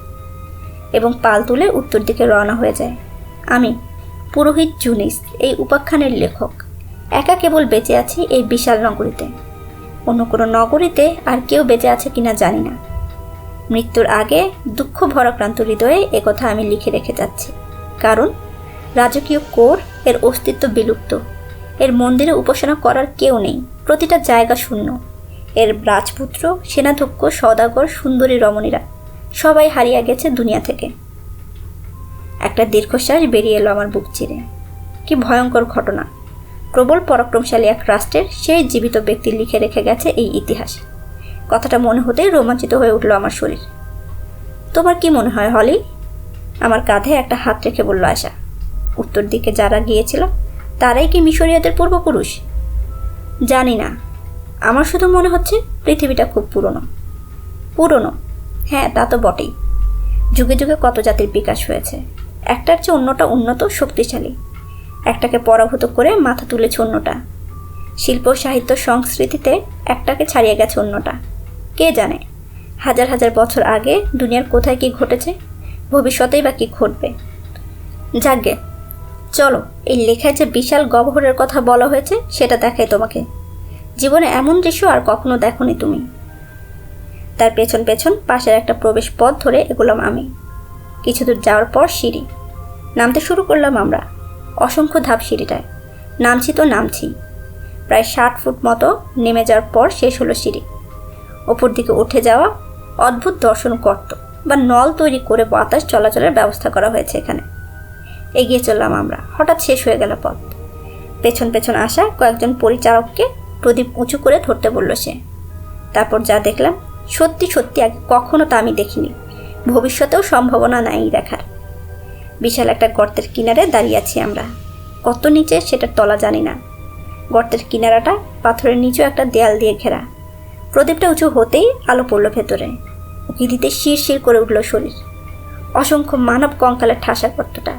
A: এবং পাল তুলে উত্তর দিকে রওনা হয়ে যায়। আমি পুরোহিত জুনিস, এই উপাখ্যানের লেখক, একা কেবল বেঁচে আছি এই বিশাল নগরীতে। অন্য কোনো নগরীতে আর কেউ বেঁচে আছে কিনা জানি না। মৃত্যুর আগে দুঃখ ভরাক্রান্ত হৃদয়ে একথা আমি লিখে রেখে যাচ্ছি, কারণ রাজকীয় কোর, এর অস্তিত্ব বিলুপ্ত। এর মন্দিরে উপাসনা করার কেউ নেই। প্রতিটা জায়গা শূন্য। এর রাজপুত্র, সেনাধ্যক্ষ, সওদাগর, সুন্দরী রমণীরা সবাই হারিয়ে গেছে দুনিয়া থেকে। একটা দীর্ঘশ্বাস বেরিয়ে এলো আমার বুক চিরে। কি ভয়ঙ্কর ঘটনা! প্রবল পরাক্রমশালী এক রাষ্ট্রের সেই জীবিত ব্যক্তি লিখে রেখে গেছে এই ইতিহাস। কথাটা মনে হতেই রোমাঞ্চিত হয়ে উঠল আমার শরীর। তোমার কি মনে হয় হলি? আমার কাঁধে একটা হাত রেখে বলল আয়শা। উত্তর দিকে যারা গিয়েছিল তারাই কি মিশরীয়দের পূর্বপুরুষ? জানি না, আমার শুধু মনে হচ্ছে পৃথিবীটা খুব পুরনো। পুরনো? হ্যাঁ, তা তো বটেই। যুগে যুগে কত জাতির বিকাশ হয়েছে। একটার চেয়ে অন্যটা উন্নত, শক্তিশালী। একটাকে পরাভূত করে মাথা তুলেছে অন্যটা। শিল্প সাহিত্য সংস্কৃতিতে একটাকে ছাড়িয়ে গেছে অন্যটা। কে জানে হাজার হাজার বছর আগে দুনিয়ার কোথায় কি ঘটেছে, ভবিষ্যতেই বা কি ঘটবে। যাকগে, চলো এই লেখায় যে বিশাল গহ্বরের কথা বলা হয়েছে সেটা দেখাই তোমাকে। জীবনে এমন দৃশ্য আর কখনো দেখোনি তুমি। তার পেছন পেছন পাশের একটা প্রবেশ পথ ধরে এগোলাম আমি। কিছু দূর যাওয়ার পর সিঁড়ি, নামতে শুরু করলাম আমরা। অসংখ্য ধাপ সিঁড়িটায়, নামছি তো নামছি। প্রায় 60 ফুট মতো নেমে যাওয়ার পর শেষ হলো সিঁড়ি। ওপর দিকে উঠে যাওয়া অদ্ভুত দর্শন গর্ত বা নল তৈরি করে বাতাস চলাচলের ব্যবস্থা করা হয়েছে এখানে। এগিয়ে চললাম আমরা। হঠাৎ শেষ হয়ে গেল পথ। পেছন পেছন আসা কয়েকজন পরিচারককে প্রদীপ উঁচু করে ধরতে বলল সে। তারপর যা দেখলাম, সত্যি সত্যি আগে কখনো তা আমি দেখিনি, ভবিষ্যতেও সম্ভাবনা নাই দেখার। বিশাল একটা গর্তের কিনারে দাঁড়িয়ে আছি আমরা। কত নিচে সেটা তলা জানি না। গর্তের কিনারাটা পাথরের নিচেও একটা দেয়াল দিয়ে ঘেরা। প্রদীপটা উঁচু হতেই আলো পড়ল ভেতরে। উকি দিতে শিরশির করে উঠল শরীর। অসংখ্য মানব কঙ্কালের ঠাসা গর্তটা।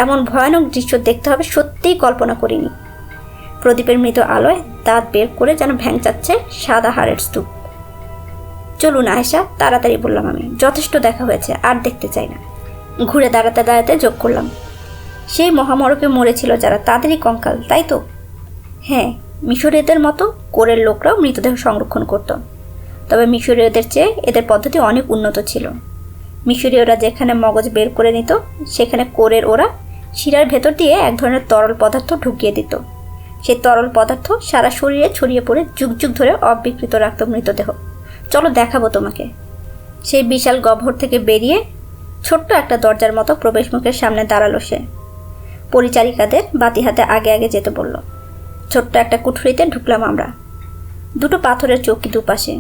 A: এমন ভয়ানক দৃশ্য দেখতে হবে সত্যিই কল্পনা করিনি। প্রদীপের মৃত আলোয় দাঁত বের করে যেন ভ্যাংচাচ্ছে সাদা হাড়ের স্তূপ। চলুন আয়েশা, তাড়াতাড়ি বললাম আমি। যথেষ্ট দেখা হয়েছে, আর দেখতে চাই না। ঘুরে দাঁড়াতে দাঁড়াতে যোগ করলাম, সেই মহামরকে মরেছিল যারা, তাদেরই কঙ্কাল, তাই তো? হ্যাঁ, মিশরীয়দের মতো কোরের লোকরাও মৃতদেহ সংরক্ষণ করত। তবে মিশরীয়দের চেয়ে এদের পদ্ধতি অনেক উন্নত ছিল। মিশরীয়রা যেখানে মগজ বের করে নিত, সেখানে কোরের ওরা শিরার ভেতর দিয়ে এক ধরনের তরল পদার্থ ঢুকিয়ে দিত। সেই তরল পদার্থ সারা শরীরে ছড়িয়ে পড়ে যুগ যুগ ধরে অবিকৃত রাখত মৃতদেহ। চলো দেখাবো তোমাকে। সেই বিশাল গহ্বর থেকে বেরিয়ে ছোট্ট একটা দরজার মতো প্রবেশমুখের সামনে দাঁড়ালো সে। পরিচারিকাদের বাতি হাতে আগে আগে যেতে বলল। ছোট্ট একটা কুঠুরিতে ঢুকলাম আমরা। দুটো পাথরের চৌকি দুপাশে,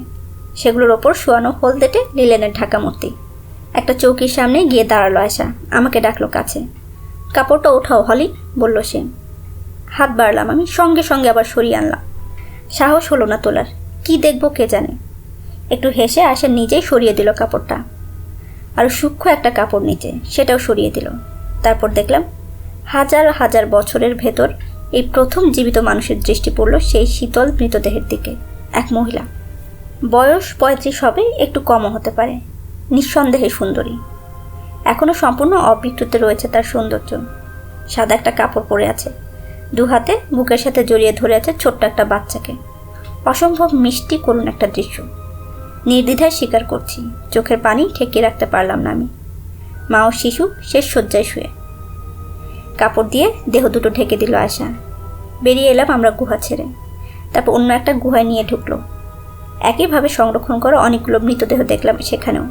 A: সেগুলোর ওপর শোয়ানো হলদেটে লিলেনের ঢাকা মূর্তি। একটা চৌকির সামনে গিয়ে দাঁড়ালো আয়শা, আমাকে ডাকলো কাছে। কাপড়টা ওঠাও হলি, বলল সে। হাত বাড়লাম আমি, সঙ্গে সঙ্গে আবার সরিয়ে আনলাম। সাহস হলো না তোলার, কি দেখবো কে জানে। একটু হেসে আয়শা নিজেই সরিয়ে দিল কাপড়টা। আর সূক্ষ্ম একটা কাপড় নিচে, সেটাও সরিয়ে দিল। তারপর দেখলাম হাজার হাজার বছরের ভেতর এই প্রথম জীবিত মানুষের দৃষ্টি পড়ল সেই শীতল মৃতদেহের দিকে। এক মহিলা, বয়স 35 হবে, একটু কমও হতে পারে, নিঃসন্দেহে সুন্দরী। এখনও সম্পূর্ণ অবিকৃত রয়েছে তার সৌন্দর্য। সাদা একটা কাপড় পরে আছে, দু হাতে বুকের সাথে জড়িয়ে ধরে আছে ছোট্ট একটা বাচ্চাকে। অসম্ভব মিষ্টি করুণ একটা দৃশ্য। নির্দ্বিধায় স্বীকার করছি, চোখের পানি ঠেকিয়ে রাখতে পারলাম না আমি। মা ও শিশু শেষ শয্যায় শুয়ে। কাপড় দিয়ে দেহ দুটো ঢেকে দিল আয়শা। বেরিয়ে এলাম আমরা গুহা ছেড়ে। তারপর অন্য একটা গুহায় নিয়ে ঢুকলো। একইভাবে সংরক্ষণ করা অনেকগুলো মৃতদেহ দেখলাম সেখানেও।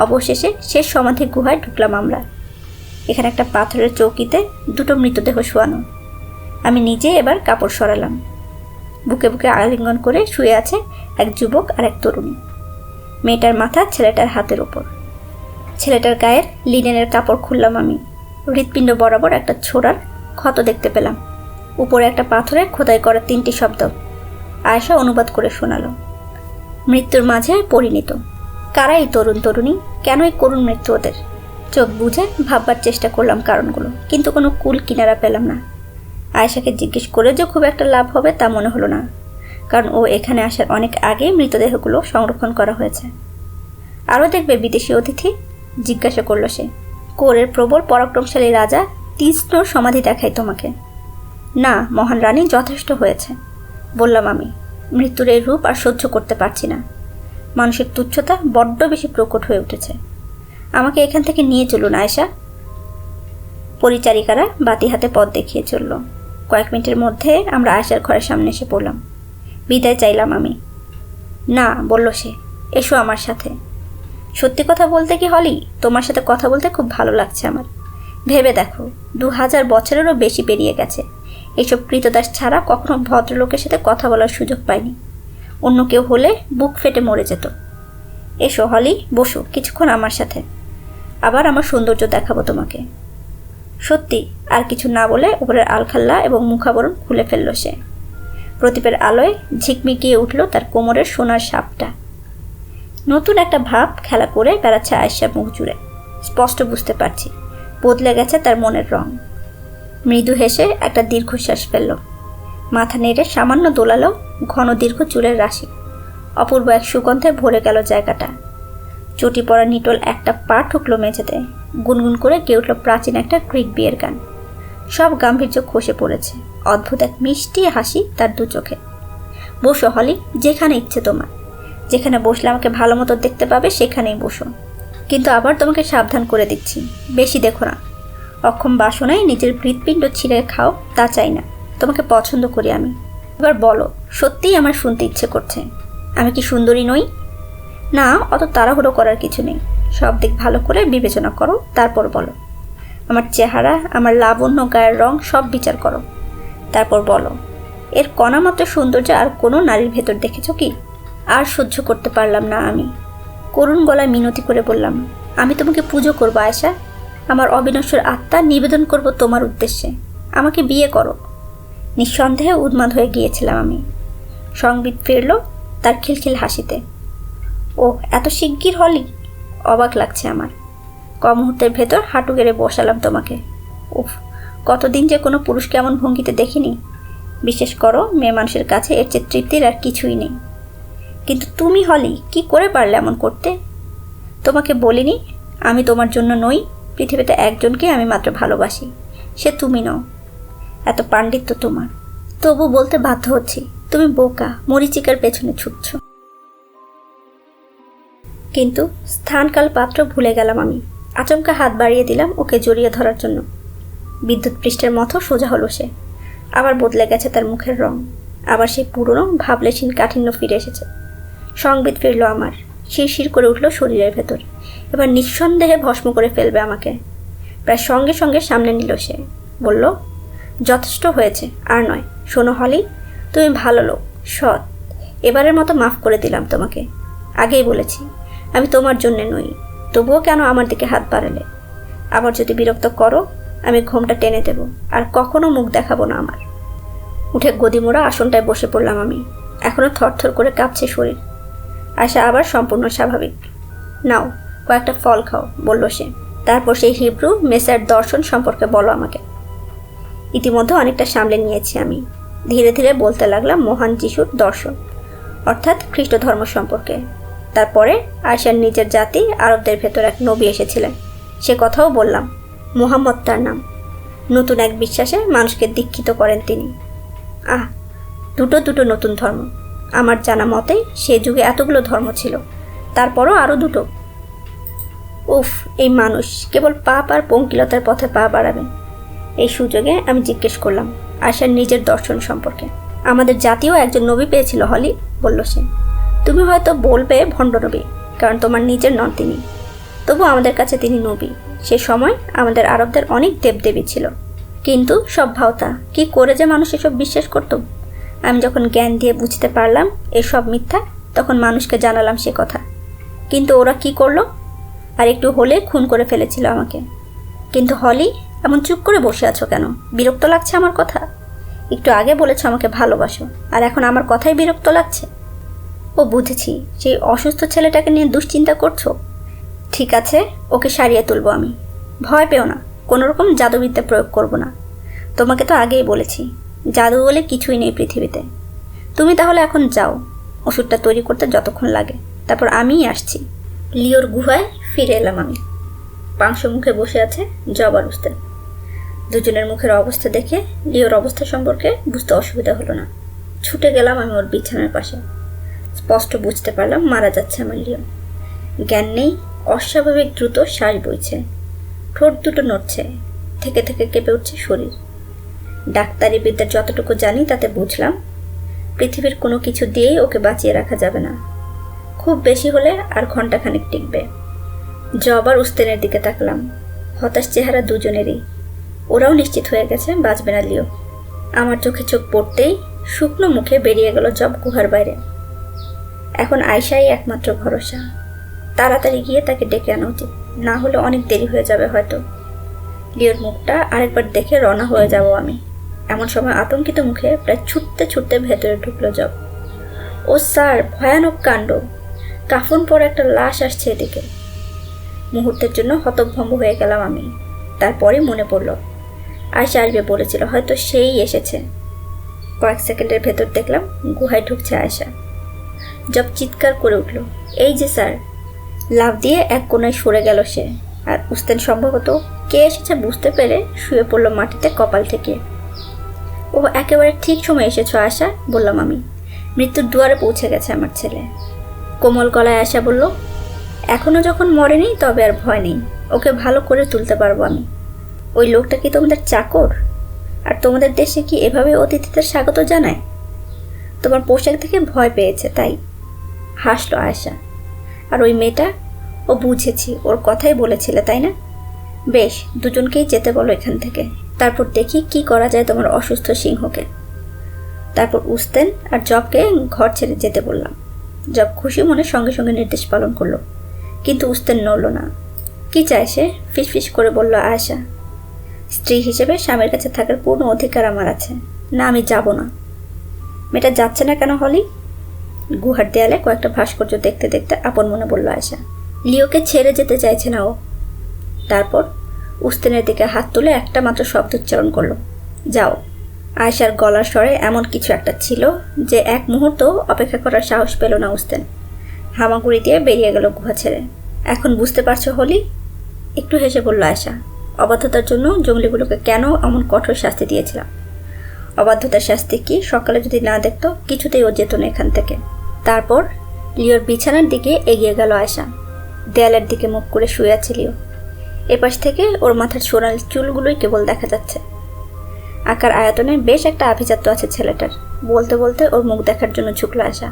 A: অবশেষে শেষ সমাধি গুহায় ঢুকলাম আমরা। এখানে একটা পাথরের চৌকিতে দুটো মৃতদেহ শোয়ানো। আমি নিজে এবার কাপড় সরালাম। বুকে বুকে আলিঙ্গন করে শুয়ে আছে এক যুবক আর এক তরুণী। মেয়েটার মাথা ছেলেটার হাতের ওপর। ছেলেটার গায়ের লিনেনের কাপড় খুললাম আমি। হৃৎপিণ্ড বরাবর একটা ছোড়ার ক্ষত দেখতে পেলাম। উপরে একটা পাথরে খোদাই করা 3টি শব্দ। আয়েশা অনুবাদ করে শোনালো, মৃত্যুর মাঝে পরিণত। কারা এই তরুণ তরুণী, কেন এই করুণ মৃত্যু ওদের? চোখ বুঝে ভাববার চেষ্টা করলাম কারণগুলো, কিন্তু কোনো কুল কিনারা পেলাম না। আয়েশাকে জিজ্ঞেস করে যে খুব একটা লাভ হবে তা মনে হলো না, কারণ ও এখানে আসার অনেক আগে মৃতদেহগুলো সংরক্ষণ করা হয়েছে। আরও দেখবে বিদেশি অতিথি, জিজ্ঞাসা করলো সে। কোরের প্রবল পরাক্রমশালী রাজা তিস্নোর সমাধি দেখাই তোমাকে। না মহান রানী, যথেষ্ট হয়েছে, বললাম আমি। মৃত্যুর এই রূপ আর সহ্য করতে পারছি না। মানুষের তুচ্ছতা বড্ড বেশি প্রকট হয়ে উঠেছে। আমাকে এখান থেকে নিয়ে চলুন আয়েশা। পরিচারিকারা বাতি হাতে পথ দেখিয়ে চলল। কয়েক মিনিটের মধ্যে আমরা আয়েশার ঘরের সামনে এসে পড়লাম। বিদায় চাইলাম আমি। না, বলল সে, এসো আমার সাথে। সত্যি কথা বলতে কি হলি, তোমার সাথে কথা বলতে খুব ভালো লাগছে আমার। ভেবে দেখো, 2000 বছরেরও বেশি পেরিয়ে গেছে। এইসব কৃতদাস ছাড়া কখনো ভদ্রলোকের সাথে কথা বলার সুযোগ পাইনি। অন্য কেউ হলে বুক ফেটে মরে যেত। এসো হলি, বসো কিছুক্ষণ আমার সাথে। আবার আমার সৌন্দর্য দেখাবো তোমাকে। সত্যি আর কিছু না বলে উপরের আলখাল্লা এবং মুখাবরণ খুলে ফেলল সে। প্রদীপের আলোয় ঝিকমিকিয়ে উঠল তার কোমরের সোনার সাপটা। নতুন একটা ভাব খেলা করে বেড়াচ্ছে আয়েশার মুখ জুড়ে। স্পষ্ট বুঝতে পারছি বদলে গেছে তার মনের রং। মৃদু হেসে একটা দীর্ঘশ্বাস ফেলল। মাথা নেড়ে সামান্য দোলালো ঘন দীর্ঘ চুলের রাশি। অপূর্ব এক সুগন্ধে ভরে গেল জায়গাটা। চটি পরা নিটোল একটা পা ঠুকলো মেঝেতে। গুনগুন করে গেয়ে উঠল প্রাচীন একটা গ্রিক বিয়ের গান। সব গাম্ভীর্য খসে পড়েছে। অদ্ভুত এক মিষ্টি হাসি তার দু চোখে। বসো হলি, যেখানে ইচ্ছে তোমার। যেখানে বসলে আমাকে ভালো মতো দেখতে পাবে সেখানেই বসো। কিন্তু আবার তোমাকে সাবধান করে দিচ্ছি, বেশি দেখো না। অক্ষম বাসনায় নিজের হৃৎপিণ্ড ছিঁড়ে খাও তা চাই না। তোমাকে পছন্দ করি আমি। এবার বলো, সত্যিই আমার শুনতে ইচ্ছে করছে। আমি কি সুন্দরী নই? না, অত তাড়াহুড়ো করার কিছু নেই। সব দিক ভালো করে বিবেচনা করো, তারপর বলো। আমার চেহারা, আমার লাবণ্য, গায়ের রং সব বিচার করো, তারপর বলো। এর কণামাত্র সৌন্দর্য আর কোনো নারীর ভেতর দেখেছ কি? আর সহ্য করতে পারলাম না আমি। করুণ গলায় মিনতি করে বললাম, আমি তোমাকে পুজো করবো আয়েশা। আমার অবিনশ্বর আত্মা নিবেদন করব তোমার উদ্দেশ্যে। আমাকে বিয়ে করো। নিঃসন্দেহে উন্মাদ হয়ে গিয়েছিলাম আমি। সংবিত ফিরল তার খিলখিল হাসিতে। ও এত শিগগির হলি? অবাক লাগছে আমার। মুহূর্তের ভেতর হাঁটু গেড়ে বসালাম তোমাকে। উফ, কতদিন যে কোনো পুরুষকে এমন ভঙ্গিতে দেখিনি। বিশেষ করো, মেয়ে মানুষের কাছে এর চেয়ে তৃপ্তির আর কিছুই নেই। কিন্তু তুমি হলি, কি করে পারলে এমন করতে? তোমাকে বলিনি আমি তোমার জন্য নই? পৃথিবীতে একজনকে আমি মাত্র ভালোবাসি, সে তুমি নও। এত পাণ্ডিত্য তোমার, তবু বলতে বাধ্য হচ্ছি, তুমি বোকা, মরিচিকার পেছনে ছুটছ। কিন্তু স্থানকাল পাত্র ভুলে গেলাম আমি। আচমকা হাত বাড়িয়ে দিলাম ওকে জড়িয়ে ধরার জন্য। বিদ্যুৎ পৃষ্ঠের মতো সোজা হলো সে। আবার বদলে গেছে তার মুখের রং। আবার সেই পুরনো ভাবলেশীন কাঠিন্য ফিরে এসেছে। সংবিত ফিরল আমার। শিরশির করে উঠল শরীরের ভেতর। এবার নিঃসন্দেহে ভস্ম করে ফেলবে আমাকে। প্রায় সঙ্গে সঙ্গে সামনে নিল সে। বলল, যথেষ্ট হয়েছে, আর নয়। শোনো হলি, তুমি ভালো লোক, সৎ। এবারের মতো মাফ করে দিলাম তোমাকে। আগেই বলেছি আমি তোমার জন্যে নই। তবুও কেন আমার দিকে হাত বাড়ালে? আবার যদি বিরক্ত করো, আমি ঘোমটা টেনে দেব, আর কখনো মুখ দেখাবো না আমার। উঠে গদিমোড়া আসনটায় বসে পড়লাম আমি। এখনো থরথর করে কাঁপছে শরীর। আশা আবার সম্পূর্ণ স্বাভাবিক। নাও, কয়েকটা ফল খাও, বলল সে। তারপর সেই হিব্রু মেসার দর্শন সম্পর্কে বলো আমাকে। ইতিমধ্যে অনেকটা সামলে নিয়েছি আমি। ধীরে ধীরে বলতে লাগলাম মহান যিশুর দর্শন, অর্থাৎ খ্রিস্ট ধর্ম সম্পর্কে। তারপরে আয়েশার নিজের জাতি আরবদের ভেতর এক নবী এসেছিলেন, সে কথাও বললাম। মুহাম্মদ তার নাম। নতুন এক বিশ্বাসে মানুষকে দীক্ষিত করেন তিনি। দুটো নতুন ধর্ম। আমার জানা মতে সে যুগে এতগুলো ধর্ম ছিল, তারপরও আরও দুটো। উফ, এই মানুষ কেবল পাপ আর পঙ্কিলতার পথে পা বাড়াবে। এই সুযোগে আমি জিজ্ঞেস করলাম আয়েশার নিজের দর্শন সম্পর্কে। আমাদের জাতীয় একজন নবী পেয়েছিল হলি, বলল সে। তুমি হয়তো বলবে ভণ্ড নবী, কারণ তোমার নিজের নন তিনি। তবু আমাদের কাছে তিনি নবী। সে সময় আমাদের আরবদের অনেক দেবদেবী ছিল, কিন্তু সব ভাওতা। কি করে যে মানুষ এসব বিশ্বাস করত? আমি যখন জ্ঞান দিয়ে বুঝতে পারলাম এসব মিথ্যা, তখন মানুষকে জানালাম সে কথা। কিন্তু ওরা কি করলো? আর একটু হলে খুন করে ফেলেছিল আমাকে। কিন্তু হলি, এমন চুপ করে বসে আছো কেন? বিরক্ত লাগছে আমার কথা? একটু আগে বলেছ আমাকে ভালোবাসো, আর এখন আমার কথাই বিরক্ত লাগছে? ও বুঝেছি, সেই অসুস্থ ছেলেটাকে নিয়ে দুশ্চিন্তা করছো। ঠিক আছে, ওকে সারিয়ে তুলবো আমি। ভয় পেও না, কোনোরকম জাদুবিদ্যা প্রয়োগ করব না। তোমাকে তো আগেই বলেছি, জাদু বলে কিছুই নেই পৃথিবীতে। তুমি তাহলে এখন যাও, ওষুধটা তৈরি করতে যতক্ষণ লাগে। তারপর আমিই আসছি। লিওর গুহায় ফিরে এলাম আমি। পাংশ মুখে বসে আছে জবার উস্তেন। দুজনের মুখের অবস্থা দেখে লিওর অবস্থা সম্পর্কে বুঝতে অসুবিধা হলো না। ছুটে গেলাম আমি ওর বিছানার পাশে। স্পষ্ট বুঝতে পারলাম মারা যাচ্ছে আমার লিও। জ্ঞান নেই, অস্বাভাবিক দ্রুত শ্বাস বইছে, ঠোঁট দুটো নড়ছে, থেকে থেকে কেঁপে উঠছে শরীর। ডাক্তারি বিদ্যা যতটুকু জানি তাতে বুঝলাম পৃথিবীর কোনো কিছু দিয়েই ওকে বাঁচিয়ে রাখা যাবে না। খুব বেশি হলে আর ঘন্টাখানেক টিকবে। জবার উস্তেনের দিকে তাকলাম। হতাশ চেহারা দুজনেরই। ওরাও নিশ্চিত হয়ে গেছে বাঁচবে না লিও। আমার চোখে চোখ পড়তেই শুকনো মুখে বেরিয়ে গেল জব গুহার বাইরে। এখন আয়েশাই একমাত্র ভরসা। তাড়াতাড়ি গিয়ে তাকে ডেকে আনা উচিত, না হলে অনেক দেরি হয়ে যাবে হয়তো। লিওর মুখটা আরেকবার দেখে রওনা হয়ে যাব আমি। এমন সময় আতঙ্কিত মুখে প্রায় ছুটতে ছুটতে ভেতরে ঢুকলো জব। ও স্যার, ভয়ানক কাণ্ড! কাফন পরে একটা লাশ আসছে এদিকে। মুহূর্তের জন্য হতভম্ব হয়ে গেলাম আমি। তারপরে মনে পড়ল আয়েশা আসবে বলেছিল, হয়তো সেই এসেছে। কয়েক সেকেন্ডের ভেতর দেখলাম গুহায় ঢুকছে আয়েশা। জব চিৎকার করে উঠল, এই যে স্যার! লাফ দিয়ে এক কোণায় সরে গেল সে। আর উস্তেন সম্ভবত কে এসেছে বুঝতে পেরে শুয়ে পড়ল মাটিতে কপাল থেকে। ও একেবারে ঠিক সময় এসেছ আয়েশা, বললাম আমি। মৃত্যুর দুয়ারে পৌঁছে গেছে আমার ছেলে। কোমল গলায় আয়েশা বলল, এখনও যখন মরেনি তবে আর ভয় নেই, ওকে ভালো করে তুলতে পারবো আমি। ওই লোকটা কি তোমাদের চাকর? আর তোমাদের দেশে কি এভাবে অতিথিদের স্বাগত জানায়? তোমার পোশাক দেখে ভয় পেয়েছে তাই। হাসলো আয়েশা। আর ওই মেয়েটা? ও বুঝেছি, ওর কথাই বলেছিলে তাই না? বেশ, দুজনকেই যেতে বলো এখান থেকে। তারপর দেখি কি করা যায় তোমার অসুস্থ সিংহকে। তারপর উস্তেন আর জবকে ঘর ছেড়ে যেতে বললাম। জব খুশি মনে সঙ্গে সঙ্গে নির্দেশ পালন করলো, কিন্তু উস্তেন নড়ল না। কি চায় সে? ফিসফিস করে বলল আয়েশা। স্ত্রী হিসেবে স্বামীর কাছে থাকার পূর্ণ অধিকার আমার আছে। না, আমি যাব না। মেয়েটা যাচ্ছে না কেন হলি? গুহার দেয়ালে কয়েকটা ভাস্কর্য দেখতে দেখতে আপন মনে বলল আয়েশা। লিওকে ছেড়ে যেতে চাইছে না ও। তারপর উস্তেনের দিকে হাত তুলে একটা মাত্র শব্দ উচ্চারণ করলো, যাও। আয়েশার গলার স্বরে এমন কিছু একটা ছিল যে এক মুহূর্ত অপেক্ষা করার সাহস পেল না উস্তেন। হামাগুড়ি দিয়ে বেরিয়ে গেল গুহা ছেড়ে। এখন বুঝতে পারছো হলি? একটু হেসে বলল আয়েশা। অবাধ্যতার জন্য জঙ্গলিগুলোকে কেন এমন কঠোর শাস্তি দিয়েছিলাম। অবাধ্যতার শাস্তি কি সকালে যদি না দেখতো কিছুতেই ও যেত না এখান থেকে। তারপর লিওর বিছানার দিকে এগিয়ে গেল আয়েশা। দেয়ালের দিকে মুখ করে শুয়ে আছে লিও। এপাশ থেকে ওর মাথার সোনালি চুলগুলোই কেবল দেখা যাচ্ছে। আকার আয়তনে বেশ একটা আভিজাত্য আছে ছেলেটার। বলতে বলতে ওর মুখ দেখার জন্য ঝুঁকলো আয়েশা।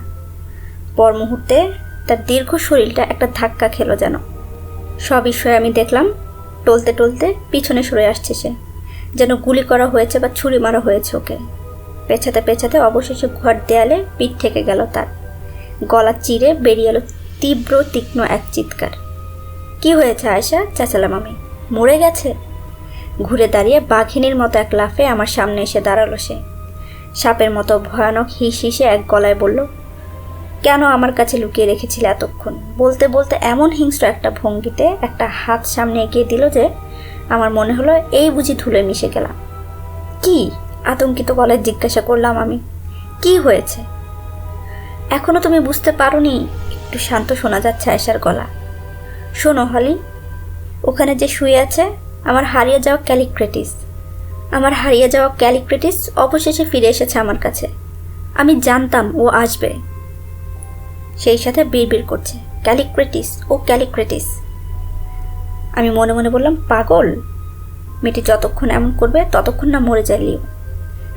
A: পর মুহূর্তে তার দীর্ঘ শরীরটা একটা ধাক্কা খেলো যেন। সবিষয়ে আমি দেখলাম টলতে টলতে পিছনে সরে আসছে সে, যেন গুলি করা হয়েছে বা ছুরি মারা হয়েছে ওকে। পেছাতে পেছাতে অবশেষে গুহার দেয়ালে পিঠ ঠেকে গেল তার। গলা চিরে বেরিয়ে এলো তীব্র তীক্ষ্ণ এক চিৎকার। কি হয়েছে আয়েশা? চেঁচালাম আমি। মরে গেছে? ঘুরে দাঁড়িয়ে বাঘিনীর মতো এক লাফে আমার সামনে এসে দাঁড়ালো সে। সাপের মতো ভয়ানক হিস হিসে এক গলায় বলল, কেন আমার কাছে লুকিয়ে রেখেছিলে এতক্ষণ? বলতে বলতে এমন হিংস্র একটা ভঙ্গিতে একটা হাত সামনে এগিয়ে দিল যে আমার মনে হলো এই বুঝি ধুলে মিশে গেলাম। কি? আতঙ্কিত গলায় জিজ্ঞাসা করলাম আমি। কি হয়েছে? এখনো তুমি বুঝতে পারোনি? একটু শান্ত শোনা যাচ্ছে আয়েশার গলা। শোনো হলি, ওখানে যে শুয়ে আছে আমার হারিয়ে যাওয়া ক্যালিক্রেটিস। আমার হারিয়ে যাওয়া ক্যালিক্রেটিস অবশেষে ফিরে এসেছে আমার কাছে। আমি জানতাম ও আসবে। সেই সাথে বিড়বিড় করছে, ক্যালিক্রেটিস, ও ক্যালিক্রেটিস। আমি মনে মনে বললাম, পাগল মেয়েটি যতক্ষণ এমন করবে ততক্ষণ না মরে যায় লিও।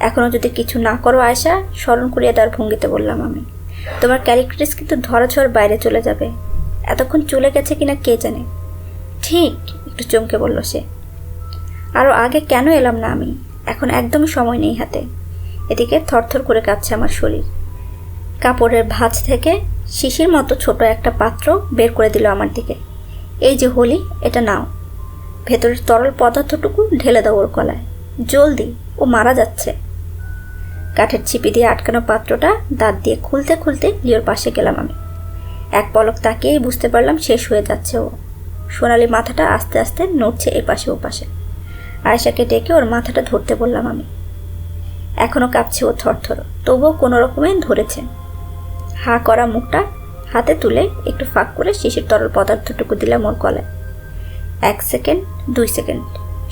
A: এখনও যদি কিছু না করো আয়েশা, স্মরণ করিয়ে দেওয়ার ভঙ্গিতে বললাম আমি, তোমার ক্যালিক্রেটিস কিন্তু ধরাছোঁয়ার বাইরে চলে যাবে। এতক্ষণ চলে গেছে কিনা কে জানে। ঠিক, একটু চমকে বলল সে। আরও আগে কেন এলাম না আমি? এখন একদম সময় নেই হাতে। এদিকে থরথর করে কাঁপছে আমার শরীর। কাপড়ের ভাঁজ থেকে শিশির মতো ছোট একটা পাত্র বের করে দিল আমার দিকে। এই যে হলি, এটা নাও। ভেতরের তরল পদার্থটুকু ঢেলে দাও ওর গলায়, জলদি, ও মারা যাচ্ছে। কাঠের ছিপি দিয়ে আটকানো পাত্রটা দাঁত দিয়ে খুলতে খুলতে লিওর পাশে গেলাম আমি। এক পলক তাকিয়েই বুঝতে পারলাম শেষ হয়ে যাচ্ছে ও। সোনালি মাথাটা আস্তে আস্তে নড়ছে এপাশে ওপাশে। আয়েশাকে ডেকে ওর মাথাটা ধরতে বললাম আমি। এখনও কাঁপছে ও থরথর, তবুও কোনো রকমে ধরেছে। হা করা মুখটা হাতে তুলে একটু ফাঁক করে শিশির তরল পদার্থটুকু দিলাম ওর গলায়। 1 সেকেন্ড, 2 সেকেন্ড,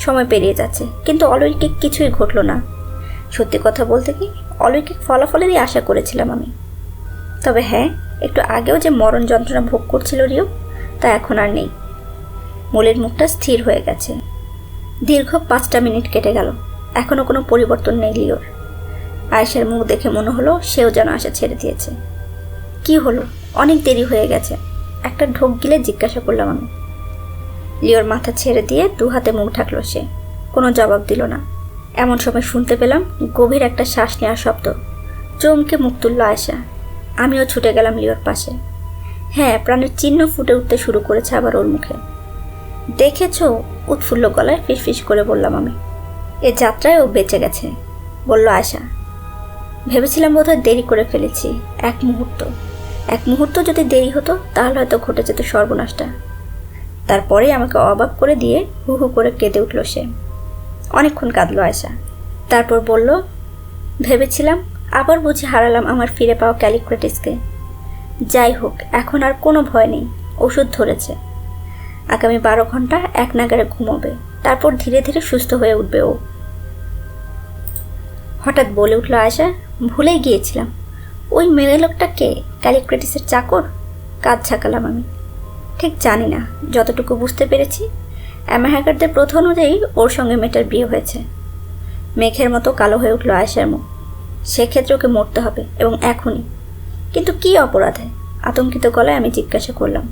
A: সময় পেরিয়ে যাচ্ছে, কিন্তু অলৌকিক কিছুই ঘটল না। সত্যি কথা বলতে কি, অলৌকিক ফলাফলেরই আশা করেছিলাম আমি। তবে হ্যাঁ, একটু আগেও যে মরণ যন্ত্রণা ভোগ করছিল রিও, তা এখন আর নেই। মূলের মুখটা স্থির হয়ে গেছে। দীর্ঘ 5টা মিনিট কেটে গেল, এখনও কোনো পরিবর্তন নেই লিওর। আয়েশার মুখ দেখে মনে হলো সেও যেন আশা ছেড়ে দিয়েছে। কি হলো? অনেক দেরি হয়ে গেছে, একটা ঢোক গিলে জিজ্ঞাসা করলাম আমি। লিওর মাথা ছেড়ে দিয়ে 2 হাতে মুখ ঢাকলো সে। কোনো জবাব দিল না। এমন সময় শুনতে পেলাম গভীর একটা শ্বাস নেওয়ার শব্দ। চমকে মুখ তুলল আয়েশা। আমিও ছুটে গেলাম লিওর পাশে। হ্যাঁ, প্রাণের চিহ্ন ফুটে উঠতে শুরু করেছে আবার ওর মুখে। দেখেছ? উৎফুল্ল গলায় ফিসফিস করে বললাম আমি। এ যাত্রায় ও বেঁচে গেছে, বলল আয়েশা। ভেবেছিলাম বোধহয় দেরি করে ফেলেছি। এক মুহূর্ত যদি দেরি হতো তাহলে হয়তো ঘটে যেত সর্বনাশটা। তারপরেই আমাকে অবাক করে দিয়ে হু হু করে কেঁদে উঠল সে। অনেকক্ষণ কাঁদল আয়েশা। তারপর বলল, ভেবেছিলাম আবার বুঝি হারালাম আমার ফিরে পাওয়া ক্যালিক্রেটিসকে। যাই হোক, এখন আর কোনো ভয় নেই, ওষুধ ধরেছে। আগামী 12 ঘন্টা এক নাগারে ঘুমোবে, তারপর ধীরে ধীরে সুস্থ হয়ে উঠবে ও। হঠাৎ বলে উঠল আয়েশা, ভুলেই গিয়েছিলাম, ওই মেয়ে লোকটা কে? ক্যালিক্রেটিসের চাকর? কাজ ঝাঁকালাম আমি। ঠিক জানি না, যতটুকু বুঝতে পেরেছি এমা হ্যাগারদের প্রথা অনুযায়ী ওর সঙ্গে মেয়েটার বিয়ে হয়েছে। মেঘের মতো কালো হয়ে উঠল আয়েশার মুখ। সেক্ষেত্রে ওকে মরতে হবে, এবং এখনই। কিন্তু কি অপরাধে? আতঙ্কিত গলায় আমি জিজ্ঞাসা করলাম।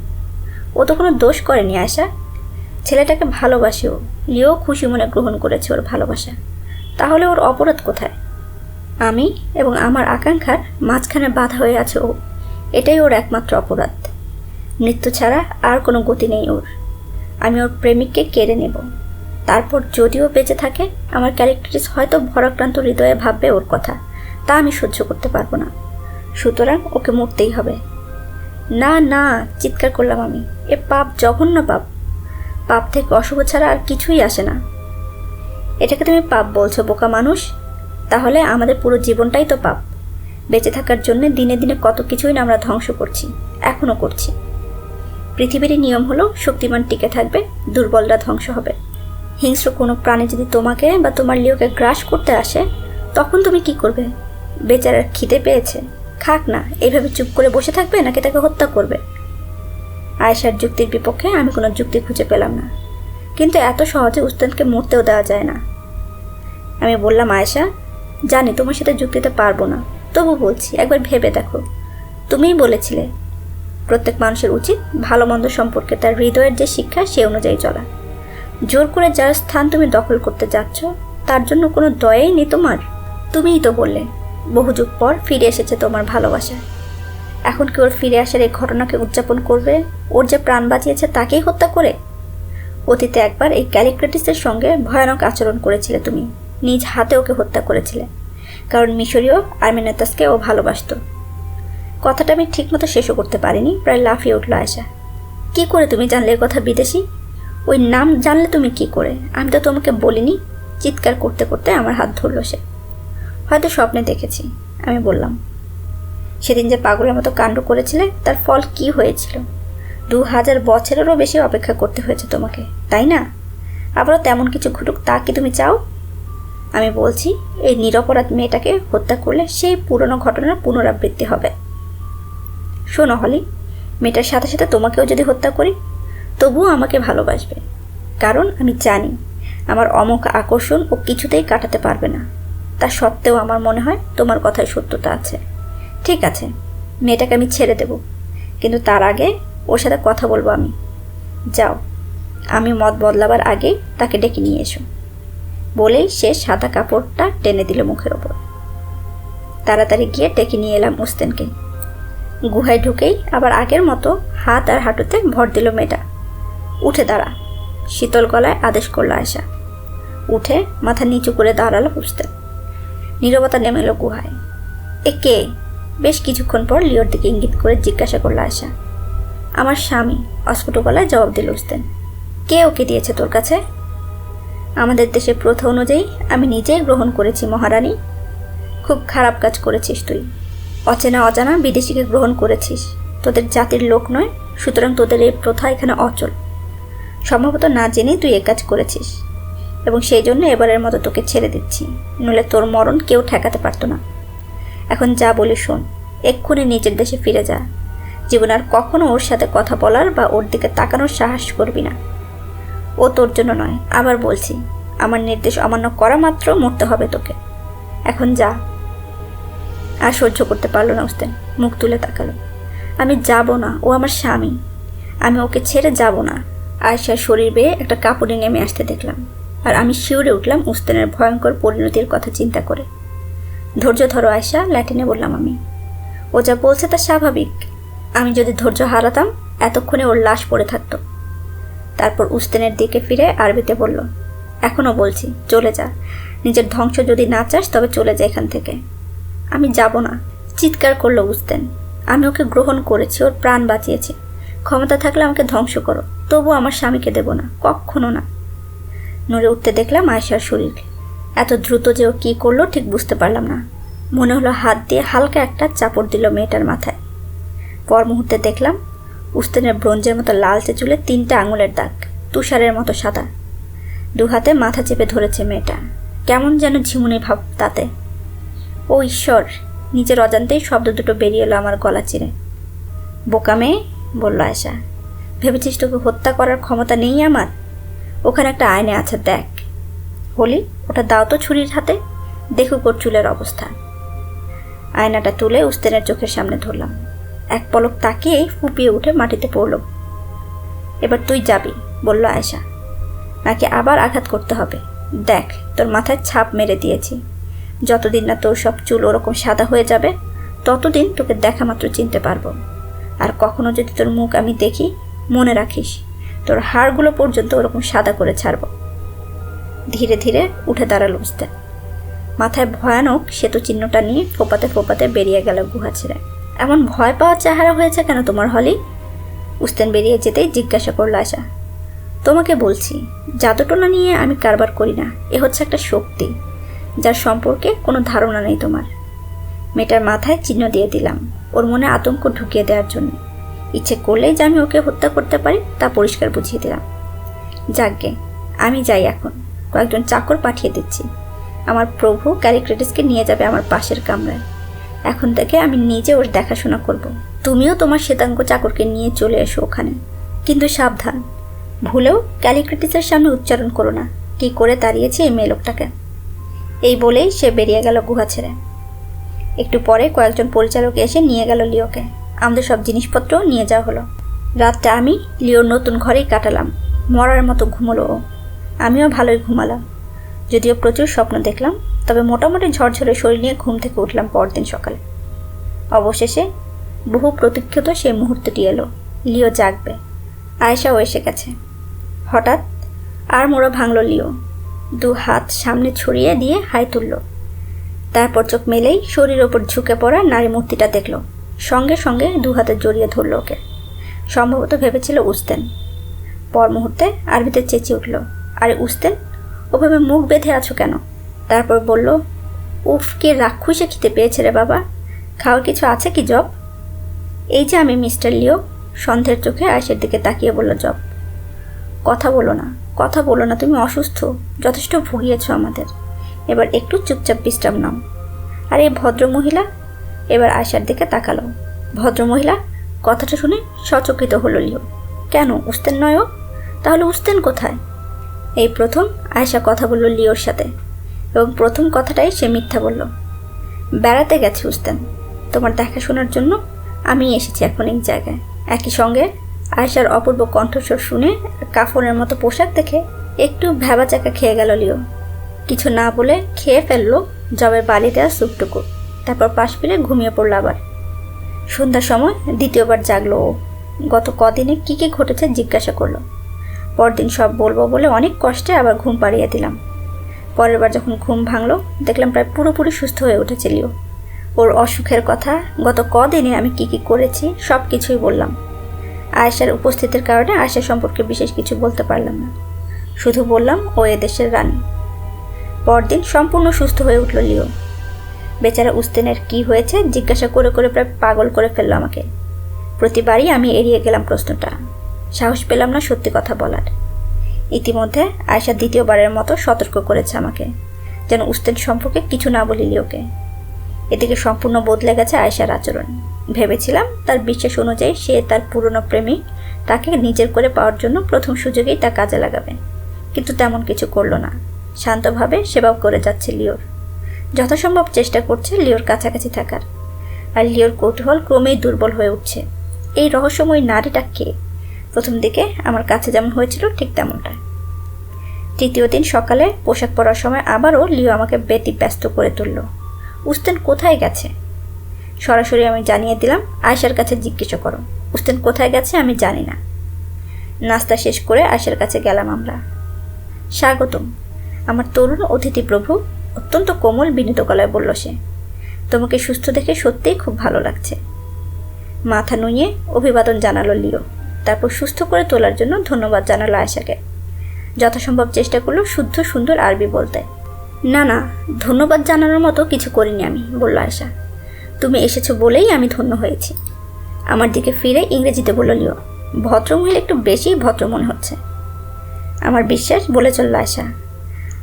A: ও তো কোনো দোষ করেনি আয়েশা। ছেলেটাকে ভালোবাসে ও, লিও খুশি মনে গ্রহণ করেছে ওর ভালোবাসা। তাহলে ওর অপরাধ কোথায়? আমি এবং আমার আকাঙ্ক্ষার মাঝখানে বাধা হয়ে আছে ও, এটাই ওর একমাত্র অপরাধ। মৃত্যু ছাড়া আর কোনো গতি নেই ওর। আমি ওর প্রেমিককে কেড়ে নেব। তারপর যদিও বেঁচে থাকে, আমার ক্যারেক্টারিস হয়তো ভরাক্রান্ত হৃদয়ে ভাববে ওর কথা, তা আমি সহ্য করতে পারবো না। সুতরাং ওকে মরতেই হবে। না না, চিৎকার করলাম আমি, এ পাপ, জঘন্য পাপ। পাপ থেকে অশুভ ছাড়া আর কিছুই আসে না। এটাকে তুমি পাপ বলছো বোকা মানুষ? তাহলে আমাদের পুরো জীবনটাই তো পাপ। বেঁচে থাকার জন্য দিনে দিনে কত কিছুই না আমরা ধ্বংস করছি, এখনও করছি। পৃথিবীর নিয়ম হলো শক্তিমান টিকে থাকবে, দুর্বলরা ধ্বংস হবে। হিংস্র কোনো প্রাণী যদি তোমাকে বা তোমার লিওকে গ্রাস করতে আসে, তখন তুমি কি করবে? বেচারার খিদে পেয়েছে, খাক না, এইভাবে চুপ করে বসে থাকবে নাকি তাকে হত্যা করবে? আয়েশার যুক্তির বিপক্ষে আমি কোনো যুক্তি খুঁজে পেলাম না, কিন্তু এত সহজে উস্তানকে মরতেও দেওয়া যায় না। আমি বললাম, আয়েশা, জানি তোমার সাথে যুক্তিতে পারবো না, তবু বলছি, একবার ভেবে দেখো। তুমিই বলেছিলে প্রত্যেক মানুষের উচিত ভালো মন্দ সম্পর্কে তার হৃদয়ের যে শিক্ষা সে অনুযায়ী চলা। জোর করে যার স্থান তুমি দখল করতে যাচ্ছ, তার জন্য কোনো দয়াই নেই তোমার। তুমিই তো বললে বহু যুগ পর ফিরে এসেছে তোমার ভালোবাসা। এখন কি ওর ফিরে আসার এই ঘটনাকে উদযাপন করবে, ওর যে প্রাণ বাঁচিয়েছে তাকেই হত্যা করে? অতীতে একবার এই ক্যালিক্রেটিসের সঙ্গে ভয়ানক আচরণ করেছিলে তুমি, নিজ হাতে ওকে হত্যা করেছিলে, কারণ মিশরীয় আর্মেনাতাসকে ও ভালোবাসত। কথাটা আমি ঠিকমতো শেষও করতে পারিনি, প্রায় লাফিয়ে উঠল আয়েশা। কি করে তুমি জানলে এ কথা বিদেশি? ওই নাম জানলে তুমি কি করে? আমি তো তোমাকে বলিনি। চিৎকার করতে করতে আমার হাত ধরল সে। হয়তো স্বপ্নে দেখেছি, আমি বললাম। সেদিন যে পাগলের মতো কাণ্ড করেছিলে, তার ফল কি হয়েছিল? 2000 বছরেরও বেশি অপেক্ষা করতে হয়েছে তোমাকে, তাই না? আবারও তেমন কিছু ঘটুক, তা কি তুমি চাও? আমি বলছি, এই নিরপরাধ মেয়েটাকে হত্যা করলে সেই পুরনো ঘটনার পুনরাবৃত্তি হবে। শোনো হলি, মেয়েটার সাথে সাথে তোমাকেও যদি হত্যা করি, তবুও আমাকে ভালোবাসবে, কারণ আমি জানি আমার অমোঘ আকর্ষণ ও কিছুতেই কাটাতে পারবে না। তা সত্ত্বেও আমার মনে হয় তোমার কথায় সত্যতা আছে। ঠিক আছে, মেয়েটাকে আমি ছেড়ে দেব, কিন্তু তার আগে ওর সাথে কথা বলবো আমি। যাও, আমি মত বদলাবার আগেই তাকে ডেকে নিয়ে এসো। বলেই সে সাদা কাপড়টা টেনে দিল মুখের ওপর। তাড়াতাড়ি গিয়ে ডেকে নিয়ে এলাম উস্তেনকে। গুহায় ঢুকেই আবার আগের মতো হাত আর হাঁটুতে ভর দিল মেয়েটা। উঠে দাঁড়া, শীতল গলায় আদেশ করল আয়েশা। উঠে মাথা নিচু করে দাঁড়ালো উস্তেন। নীরবতা নেমে এলো গুহায়। এ কে? বেশ কিছুক্ষণ পর লিওর দিকে ইঙ্গিত করে জিজ্ঞাসা করল আয়েশা। আমার স্বামী, অস্ফুট গলায় জবাব দিল উস্তেন। কে ওকে দিয়েছে তোর কাছে? আমাদের দেশের প্রথা অনুযায়ী আমি নিজেই গ্রহণ করেছি মহারানী। খুব খারাপ কাজ করেছিস তুই। অচেনা অজানা বিদেশিকে গ্রহণ করেছিস। তোদের জাতির লোক নয়, সুতরাং তোদের এই প্রথা এখানে অচল। সম্ভবত না জেনেই তুই এ কাজ করেছিস, এবং সেই জন্য এবারের মতো তোকে ছেড়ে দিচ্ছি, নইলে তোর মরণ কেউ ঠেকাতে পারতো না। এখন যা বলি শোন, এক্ষুনি নিজের দেশে ফিরে যা। জীবন আর কখনো ওর সাথে কথা বলার বা ওর দিকে তাকানোর সাহস করবি না। ও তোর জন্য নয়, আবার বলছি, আমার নির্দেশ অমান্য করা মাত্র মরতে হবে তোকে। এখন যা। আর সহ্য করতে পারল না উস্তেন, মুখ তুলে তাকালো। আমি যাব না, ও আমার স্বামী, আমি ওকে ছেড়ে যাব না। আয়েশার শরীর বেয়ে একটা কাপড়ে নেমে আসতে দেখলাম, আর আমি শিউরে উঠলাম উস্তেনের ভয়ঙ্কর পরিণতির কথা চিন্তা করে। ধৈর্য ধরো আয়েশা, ল্যাটিনে বললাম আমি। ও যা বলছে তা স্বাভাবিক। আমি যদি ধৈর্য হারাতাম, এতক্ষণে ওর লাশ পড়ে থাকতো। তারপর উস্তেনের দিকে ফিরে আরবিতে বলল, এখনও বলছি, চলে যা। নিজের ধ্বংস যদি না চাস তবে চলে যা এখান থেকে। আমি যাব না, চিৎকার করলো উস্তেন। আমি ওকে গ্রহণ করেছি, ওর প্রাণ বাঁচিয়েছি। ক্ষমতা থাকলে আমাকে ধ্বংস করো, তবু আমার স্বামীকে দেব না, কখনো না। নড়ে উঠতে দেখলাম আয়েশার শরীর। এত দ্রুত যে ও কী করলো ঠিক বুঝতে পারলাম না। মনে হলো হাত দিয়ে হালকা একটা চাপড় দিল মেয়েটার মাথায়। পর মুহূর্তে দেখলাম উস্তানের ব্রোঞ্জের মতো লালচে চুলে 3টা আঙুলের দাগ, তুষারের মতো সাদা। 2 হাতে মাথা চেপে ধরেছে মেয়েটা, কেমন যেন ঝিমুনি ভাব তাতে। ও ঈশ্বর! নিজের অজান্তেই শব্দ দুটো বেরিয়ে এলো আমার গলা চিরে। বোকা মেয়ে, বলল আয়েশা, ভেবেছিস তোকে হত্যা করার ক্ষমতা নেই আমার? ওখানে একটা আয়না আছে, দেখ। হলি, ওটা দাও তো ছুরির হাতে, দেখুক ওর চুলের অবস্থা। আয়নাটা তুলে উস্তানের চোখের সামনে ধরলাম। এক পলক তাকিয়েই ফুপিয়ে উঠে মাটিতে পড়ল। এবার তুই যাবি, বলল আয়েশা, নাকি আবার আঘাত করতে হবে? দেখ, তোর মাথায় ছাপ মেরে দিয়েছি। যতদিন না তোর সব চুল ওরকম সাদা হয়ে যাবে ততদিন তোকে দেখা মাত্র চিনতে পারবো। আর কখনো যদি তোর মুখ আমি দেখি, মনে রাখিস তোর হাড়গুলো পর্যন্ত ওরকম সাদা করে ছাড়ব। ধীরে ধীরে উঠে দাঁড়ালো উস্তান। মাথায় ভয়ানক সেতু চিহ্নটা নিয়ে ফোপাতে ফোপাতে বেরিয়ে গেল গুহা ছেড়ে। এমন ভয় পাওয়ার চেহারা হয়েছে কেন তোমার হলি? উস্তান বেরিয়ে যেতেই জিজ্ঞাসা করল আশা। তোমাকে বলছি, জাদুটোনা নিয়ে আমি কারবার করি না। এ হচ্ছে একটা শক্তি যার সম্পর্কে কোনো ধারণা নেই তোমার। মেয়েটার মাথায় চিহ্ন দিয়ে দিলাম, ওর মনে আতঙ্ক ঢুকিয়ে দেওয়ার জন্য। ইচ্ছে করলেই যে আমি ওকে হত্যা করতে পারি তা পরিষ্কার বুঝিয়ে দিলাম। যাকগে, আমি যাই এখন। কয়েকজন চাকর পাঠিয়ে দিচ্ছি। আমার প্রভু ক্যালিক্রেটিসকে নিয়ে যাবে আমার পাশের কামরায়। এখন থেকে আমি নিজে ওর দেখাশোনা করব। তুমিও তোমার শ্বেতাঙ্গ চাকরকে নিয়ে চলে এসো ওখানে, কিন্তু সাবধান, ভুলেও ক্যালিক্রেটিসের সামনে উচ্চারণ করো না কি করে তাড়িয়েছে এই মেয়ে লোকটাকে। এই বলেই সে বেরিয়ে গেল গুহা ছেড়ে। একটু পরে কয়েকজন পরিচালক এসে নিয়ে গেল লিওকে। আমাদের সব জিনিসপত্রও নিয়ে যাওয়া হলো। রাতটা আমি লিওর নতুন ঘরেই কাটালাম। মরার মতো ঘুমোলো ও, আমিও ভালোই ঘুমালাম। যদিও প্রচুর স্বপ্ন দেখলাম, তবে মোটামুটি ঝরঝরে শরীর নিয়ে ঘুম থেকে উঠলাম পরদিন সকালে। অবশেষে বহু প্রতীক্ষিত সেই মুহূর্তটি এলো, লিও জাগবে। আয়েশাও এসে গেছে। হঠাৎ আর মোড়া ভাঙল লিও। 2 হাত সামনে ছড়িয়ে দিয়ে হাই তুলল। তারপর চোখ মেলেই শরীর ওপর ঝুঁকে পড়া নারী মূর্তিটা দেখল। সঙ্গে সঙ্গে 2 হাতে জড়িয়ে ধরল ওকে। সম্ভবত ভেবেছিল উস্তান। পর মুহূর্তে আরবিতে চেঁচিয়ে উঠল, আরে উস্তান, ওভাবে মুখ বেঁধে আছো কেন? তারপর বলল, উফ, কে রাক্ষসে খিদে পেয়েছে রে বাবা, খাওয়ার কিছু আছে কি জব? এই যে আমি মিস্টার লিও, সন্ধ্যের চোখে আয়েশার দিকে তাকিয়ে বলল জব। কথা বলো না, কথা বলো না, তুমি অসুস্থ, যথেষ্ট ভুগিয়েছ আমাদের। এবার একটু চুপচাপ বিশ্রাম নাও। আর এই ভদ্রমহিলা, এবার আয়েশার দিকে তাকালো। ভদ্রমহিলা কথাটা শুনে সচকিত হলো লিও। কেন, উস্তান নয় ও? তাহলে উস্তান কোথায়? এই প্রথম আয়েশা কথা বলল লিওর সাথে, এবং প্রথম কথাটাই সে মিথ্যা বলল। বেড়াতে গেছে উস্তান, তোমার দেখাশোনার জন্য আমি এসেছি এখন এই জায়গায়। একই সঙ্গে আয়েশার অপূর্ব কণ্ঠস্বর শুনে কাফনের মতো পোশাক দেখে একটু ভ্যাবাচাকা খেয়ে গেল লিও। কিছু না বলে খেয়ে ফেললো জবের বালি দেওয়া স্যুপটুকু। তারপর পাশ ফিরে ঘুমিয়ে পড়লো আবার। সন্ধ্যার সময় দ্বিতীয়বার জাগলো ও। গত কদিনে কী কী ঘটেছে জিজ্ঞাসা করলো। পরদিন সব বলবো বলে অনেক কষ্টে আবার ঘুম পাড়িয়ে দিলাম। পরের বার যখন ঘুম ভাঙলো দেখলাম প্রায় পুরোপুরি সুস্থ হয়ে উঠেছে লিও। ওর অসুখের কথা, গত কদিনে আমি কি কি করেছি সব কিছুই বললাম। আয়েশার উপস্থিতির কারণে আয়েশা সম্পর্কে বিশেষ কিছু বলতে পারলাম না, শুধু বললাম ও এদেশের রানী। পরদিন সম্পূর্ণ সুস্থ হয়ে উঠল লিও। বেচারা উস্তানের কি হয়েছে জিজ্ঞাসা করে করে প্রায় পাগল করে ফেললো আমাকে। প্রতিবারই আমি এড়িয়ে গেলাম প্রশ্নটা, সাহস পেলাম না সত্যি কথা বলার। ইতিমধ্যে আয়েশা দ্বিতীয়বারের মতো সতর্ক করেছে আমাকে যেন উস্তান সম্পর্কে কিছু না বলি লিওকে। এদিকে সম্পূর্ণ বদলে গেছে আয়েশার আচরণ। ভেবেছিলাম তার বিশ্বাস অনুযায়ী সে তার পুরনো প্রেমিক তাকে নিজের করে পাওয়ার জন্য প্রথম সুযোগেই তা কাজে লাগাবে, কিন্তু তেমন কিছু করলো না। শান্তভাবে সেবাও করে যাচ্ছে লিওর। যথাসম্ভব চেষ্টা করছে লিওর কাছাকাছি থাকার। আর লিওর কৌতূহল ক্রমেই দুর্বল হয়ে উঠছে। এই রহস্যময় নারীটা কে? প্রথম দিকে আমার কাছে যেমন হয়েছিল ঠিক তেমনটা। তৃতীয় দিন সকালে পোশাক পরার সময় আবারও লিও আমাকে ব্যস্ত করে তুলল। উস্তান কোথায় গেছে? সরাসরি আমি জানিয়ে দিলাম, আয়েশার কাছে জিজ্ঞাসা করো, উস্তান কোথায় গেছে আমি জানি না। নাস্তা শেষ করে আয়েশার কাছে গেলাম আমরা। স্বাগতম আমার তরুণ অতিথি প্রভু, অত্যন্ত কোমল বিনীত গলায় বলল সে। তোমাকে সুস্থ দেখে সত্যিই খুব ভালো লাগছে। মাথা নুইয়ে অভিবাদন জানালো লিও। তারপর সুস্থ করে তোলার জন্য ধন্যবাদ জানালো আয়েশাকে। যথাসম্ভব চেষ্টা করলো শুদ্ধ সুন্দর আরবি বলতে। না না, ধন্যবাদ জানানোর মতো কিছু করিনি আমি, বলল আয়েশা। তুমি এসেছো বলেই আমি ধন্য হয়েছি। আমার দিকে ফিরে ইংরেজিতে বলল লিও, ভদ্রমহিলা একটু বেশিই ভদ্র মনে হচ্ছে। আমার বিশ্বাস, বলে চলল আয়েশা।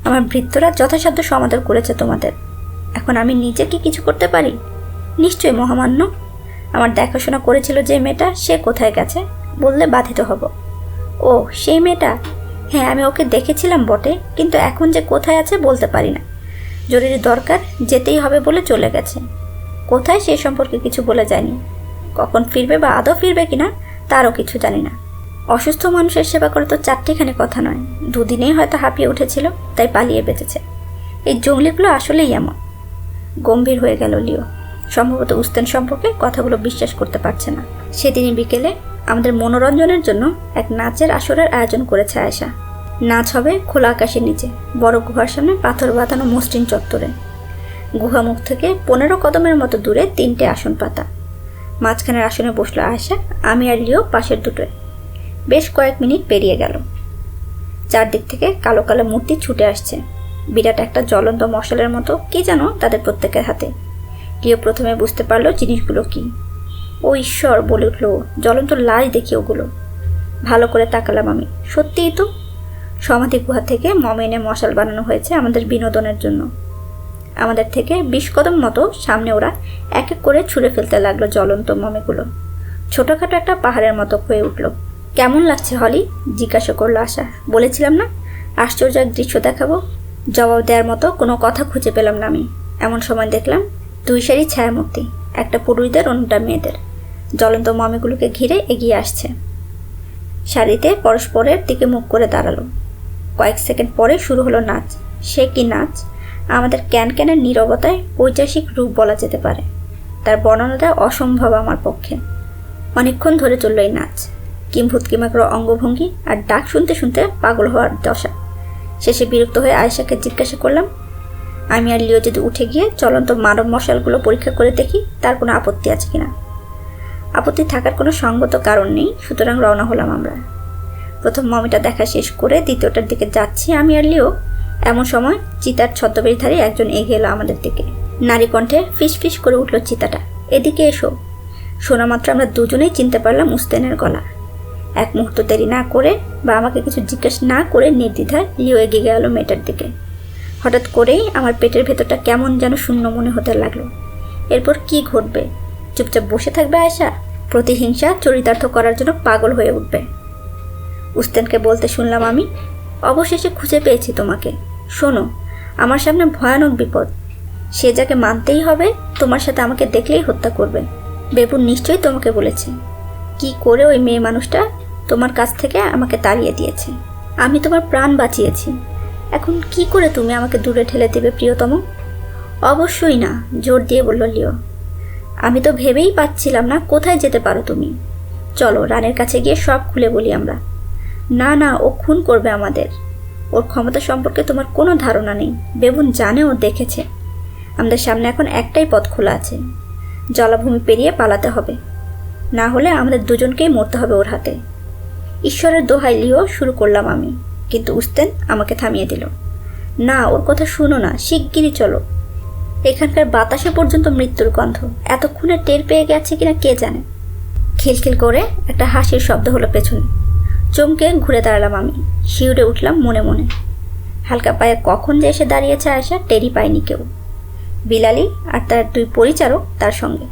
A: আমার ভৃত্যরা যথাসাধ্য সমাদর করেছে তোমাদের। এখন আমি নিজে কি কিছু করতে পারি? নিশ্চয়ই মহামান্য। আমার দেখাশোনা করেছিল যে মেয়েটা, সে কোথায় গেছে বললে বাধিত হব। ও, সেই মেয়েটা? হ্যাঁ, আমি ওকে দেখেছিলাম বটে, কিন্তু এখন যে কোথায় আছে বলতে পারি না। জরুরি দরকার, যেতেই হবে বলে চলে গেছে। কোথায় সে সম্পর্কে কিছু বলে যায়নি। কখন ফিরবে বা আদৌ ফিরবে কিনা তারও কিছু জানি না। অসুস্থ মানুষের সেবা করে তো চারটিখানি কথা নয়, দুদিনেই হয়তো হাঁপিয়ে উঠেছিল, তাই পালিয়ে বেঁচেছে। এই জঙ্গলিগুলো আসলেই এমন। গম্ভীর হয়ে গেল লিও। সম্ভবত উস্তেন সম্পর্কে কথাগুলো বিশ্বাস করতে পারছে না। সেদিনই বিকেলে আমাদের মনোরঞ্জনের জন্য এক নাচের আসরের আয়োজন করেছে আয়েশা। নাচ হবে খোলা আকাশের নিচে, বড় গুহার সামনে পাথর বাঁধানো মসৃণ চত্বরে। গুহা মুখ থেকে 15 কদমের মতো দূরে 3টে আসন পাতা। মাঝখানের আসনে বসলো আয়েশা, আমি আর লিও পাশের দুটোয়। বেশ কয়েক মিনিট পেরিয়ে গেল। চারদিক থেকে কালো কালো মূর্তি ছুটে আসছে, বিরাট একটা জ্বলন্ত মশালের মতো কি যেন তাদের প্রত্যেকের হাতে। লিও প্রথমে বুঝতে পারলো জিনিসগুলো কি। ও ঈশ্বর, বলে উঠল, জ্বলন্ত লাশ দেখি ওগুলো। ভালো করে তাকালাম আমি, সত্যিই তো। সমাধি গুহা থেকে এনে মশাল বানানো হয়েছে আমাদের বিনোদনের জন্য। আমাদের থেকে 20 কদম মতো সামনে ওরা এক এক করে ছুঁড়ে ফেলতে লাগলো জ্বলন্ত মমিগুলো। ছোটোখাটো একটা পাহাড়ের মতো হয়ে উঠল। কেমন লাগছে হলি? জিজ্ঞাসা করলো আশা। বলেছিলাম না আশ্চর্য এক দৃশ্য দেখাবো। জবাব দেওয়ার মতো কোনো কথা খুঁজে পেলাম না আমি। এমন সময় দেখলাম 2 সারি ছায়ামূর্তি, একটা পুরুষদের অন্যটা মেয়েদের, জ্বলন্ত মমিগুলোকে ঘিরে এগিয়ে আসছে। সারিতে পরস্পরের দিকে মুখ করে দাঁড়ালো। কয়েক সেকেন্ড পরে শুরু হলো নাচ। সে কি নাচ! আমাদের ক্যানের নীরবতায় ঐতিহাসিক রূপ বলা যেতে পারে। তার বর্ণনা দেওয়া অসম্ভব আমার পক্ষে। অনেকক্ষণ ধরে চলল এই নাচ। কিম্ভূত কিমাগ্র অঙ্গভঙ্গি আর ডাক শুনতে শুনতে পাগল হওয়ার দশা। শেষে বিরক্ত হয়ে আয়েশাকে জিজ্ঞাসা করলাম, আমি আর লিও যদি উঠে গিয়ে চলন্ত মানব মশালগুলো পরীক্ষা করে দেখি তার কোনো আপত্তি আছে কিনা। আপত্তি থাকার কোনো সঙ্গত কারণ নেই, সুতরাং রওনা হলাম আমরা। প্রথম মমিটা দেখা শেষ করে দ্বিতীয়টার দিকে যাচ্ছি আমি আর লিও। এমন সময় চিতার ছদ্মবেশধারী একজন এগিয়ে এলো আমাদের দিকে। নারী কণ্ঠে ফিস ফিস করে উঠল চিতাটা, এদিকে এসো। শোনা মাত্র আমরা দুজনেই চিনতে পারলাম উস্তেনের গলা। এক মুহূর্ত দেরি না করে বা আমাকে কিছু জিজ্ঞেস না করে নির্দ্বিধায় লিও এগিয়ে গেল মেয়েটার দিকে। হঠাৎ করেই আমার পেটের ভেতরটা কেমন যেন শূন্য মনে হতে লাগলো। এরপর কি ঘটবে? চুপচাপ বসে থাকবে আয়েশা? প্রতিহিংসা চরিতার্থ করার জন্য পাগল হয়ে উঠবে? উস্তেনকে বলতে শুনলাম আমি, অবশেষে খুঁজে পেয়েছি তোমাকে। শোনো, আমার সামনে ভয়ানক বিপদ। সে যাকে মানতেই হবে, তোমার সাথে আমাকে দেখলেই হত্যা করবে। বেবুন নিশ্চয়ই তোমাকে বলেছে কি করে ওই মেয়ে মানুষটা তোমার কাছ থেকে আমাকে তাড়িয়ে দিয়েছে। আমি তোমার প্রাণ বাঁচিয়েছি, এখন কি করে তুমি আমাকে দূরে ঠেলে দেবে প্রিয়তম? অবশ্যই না, জোর দিয়ে বলল লিও। আমি তো ভেবেই পাচ্ছিলাম না কোথায় যেতে পারো তুমি। চলো রানের কাছে গিয়ে সব খুলে বলি আমরা। না না, ও খুন করবে আমাদের। ওর ক্ষমতা সম্পর্কে তোমার কোনো ধারণা নেই। বেবুন জানে, ও দেখেছে। আমাদের সামনে এখন একটাই পথ খোলা আছে, জলাভূমি পেরিয়ে পালাতে হবে, না হলে আমাদের দুজনকেই মরতে হবে ওর হাতে। ঈশ্বরের দোহাই লিও, শুরু করলাম আমি, কিন্তু উস্তেন আমাকে থামিয়ে দিল। না, ওর কথা শুনো না, শিগগিরই চলো। এখানকার বাতাসে পর্যন্ত মৃত্যুর গন্ধ। এতক্ষণে টের পেয়ে গেছে কিনা কে জানে। খিলখিল করে একটা হাসির শব্দ হলো পেছনে। চমকে ঘুরে দাঁড়ালাম আমি, শিউরে উঠলাম মনে মনে। হালকা পায়ে কখন যে এসে দাঁড়িয়েছে আয়েশা টেরই পায়নি কেউ। বিলালি আর তার 2 পরিচারক তার সঙ্গে।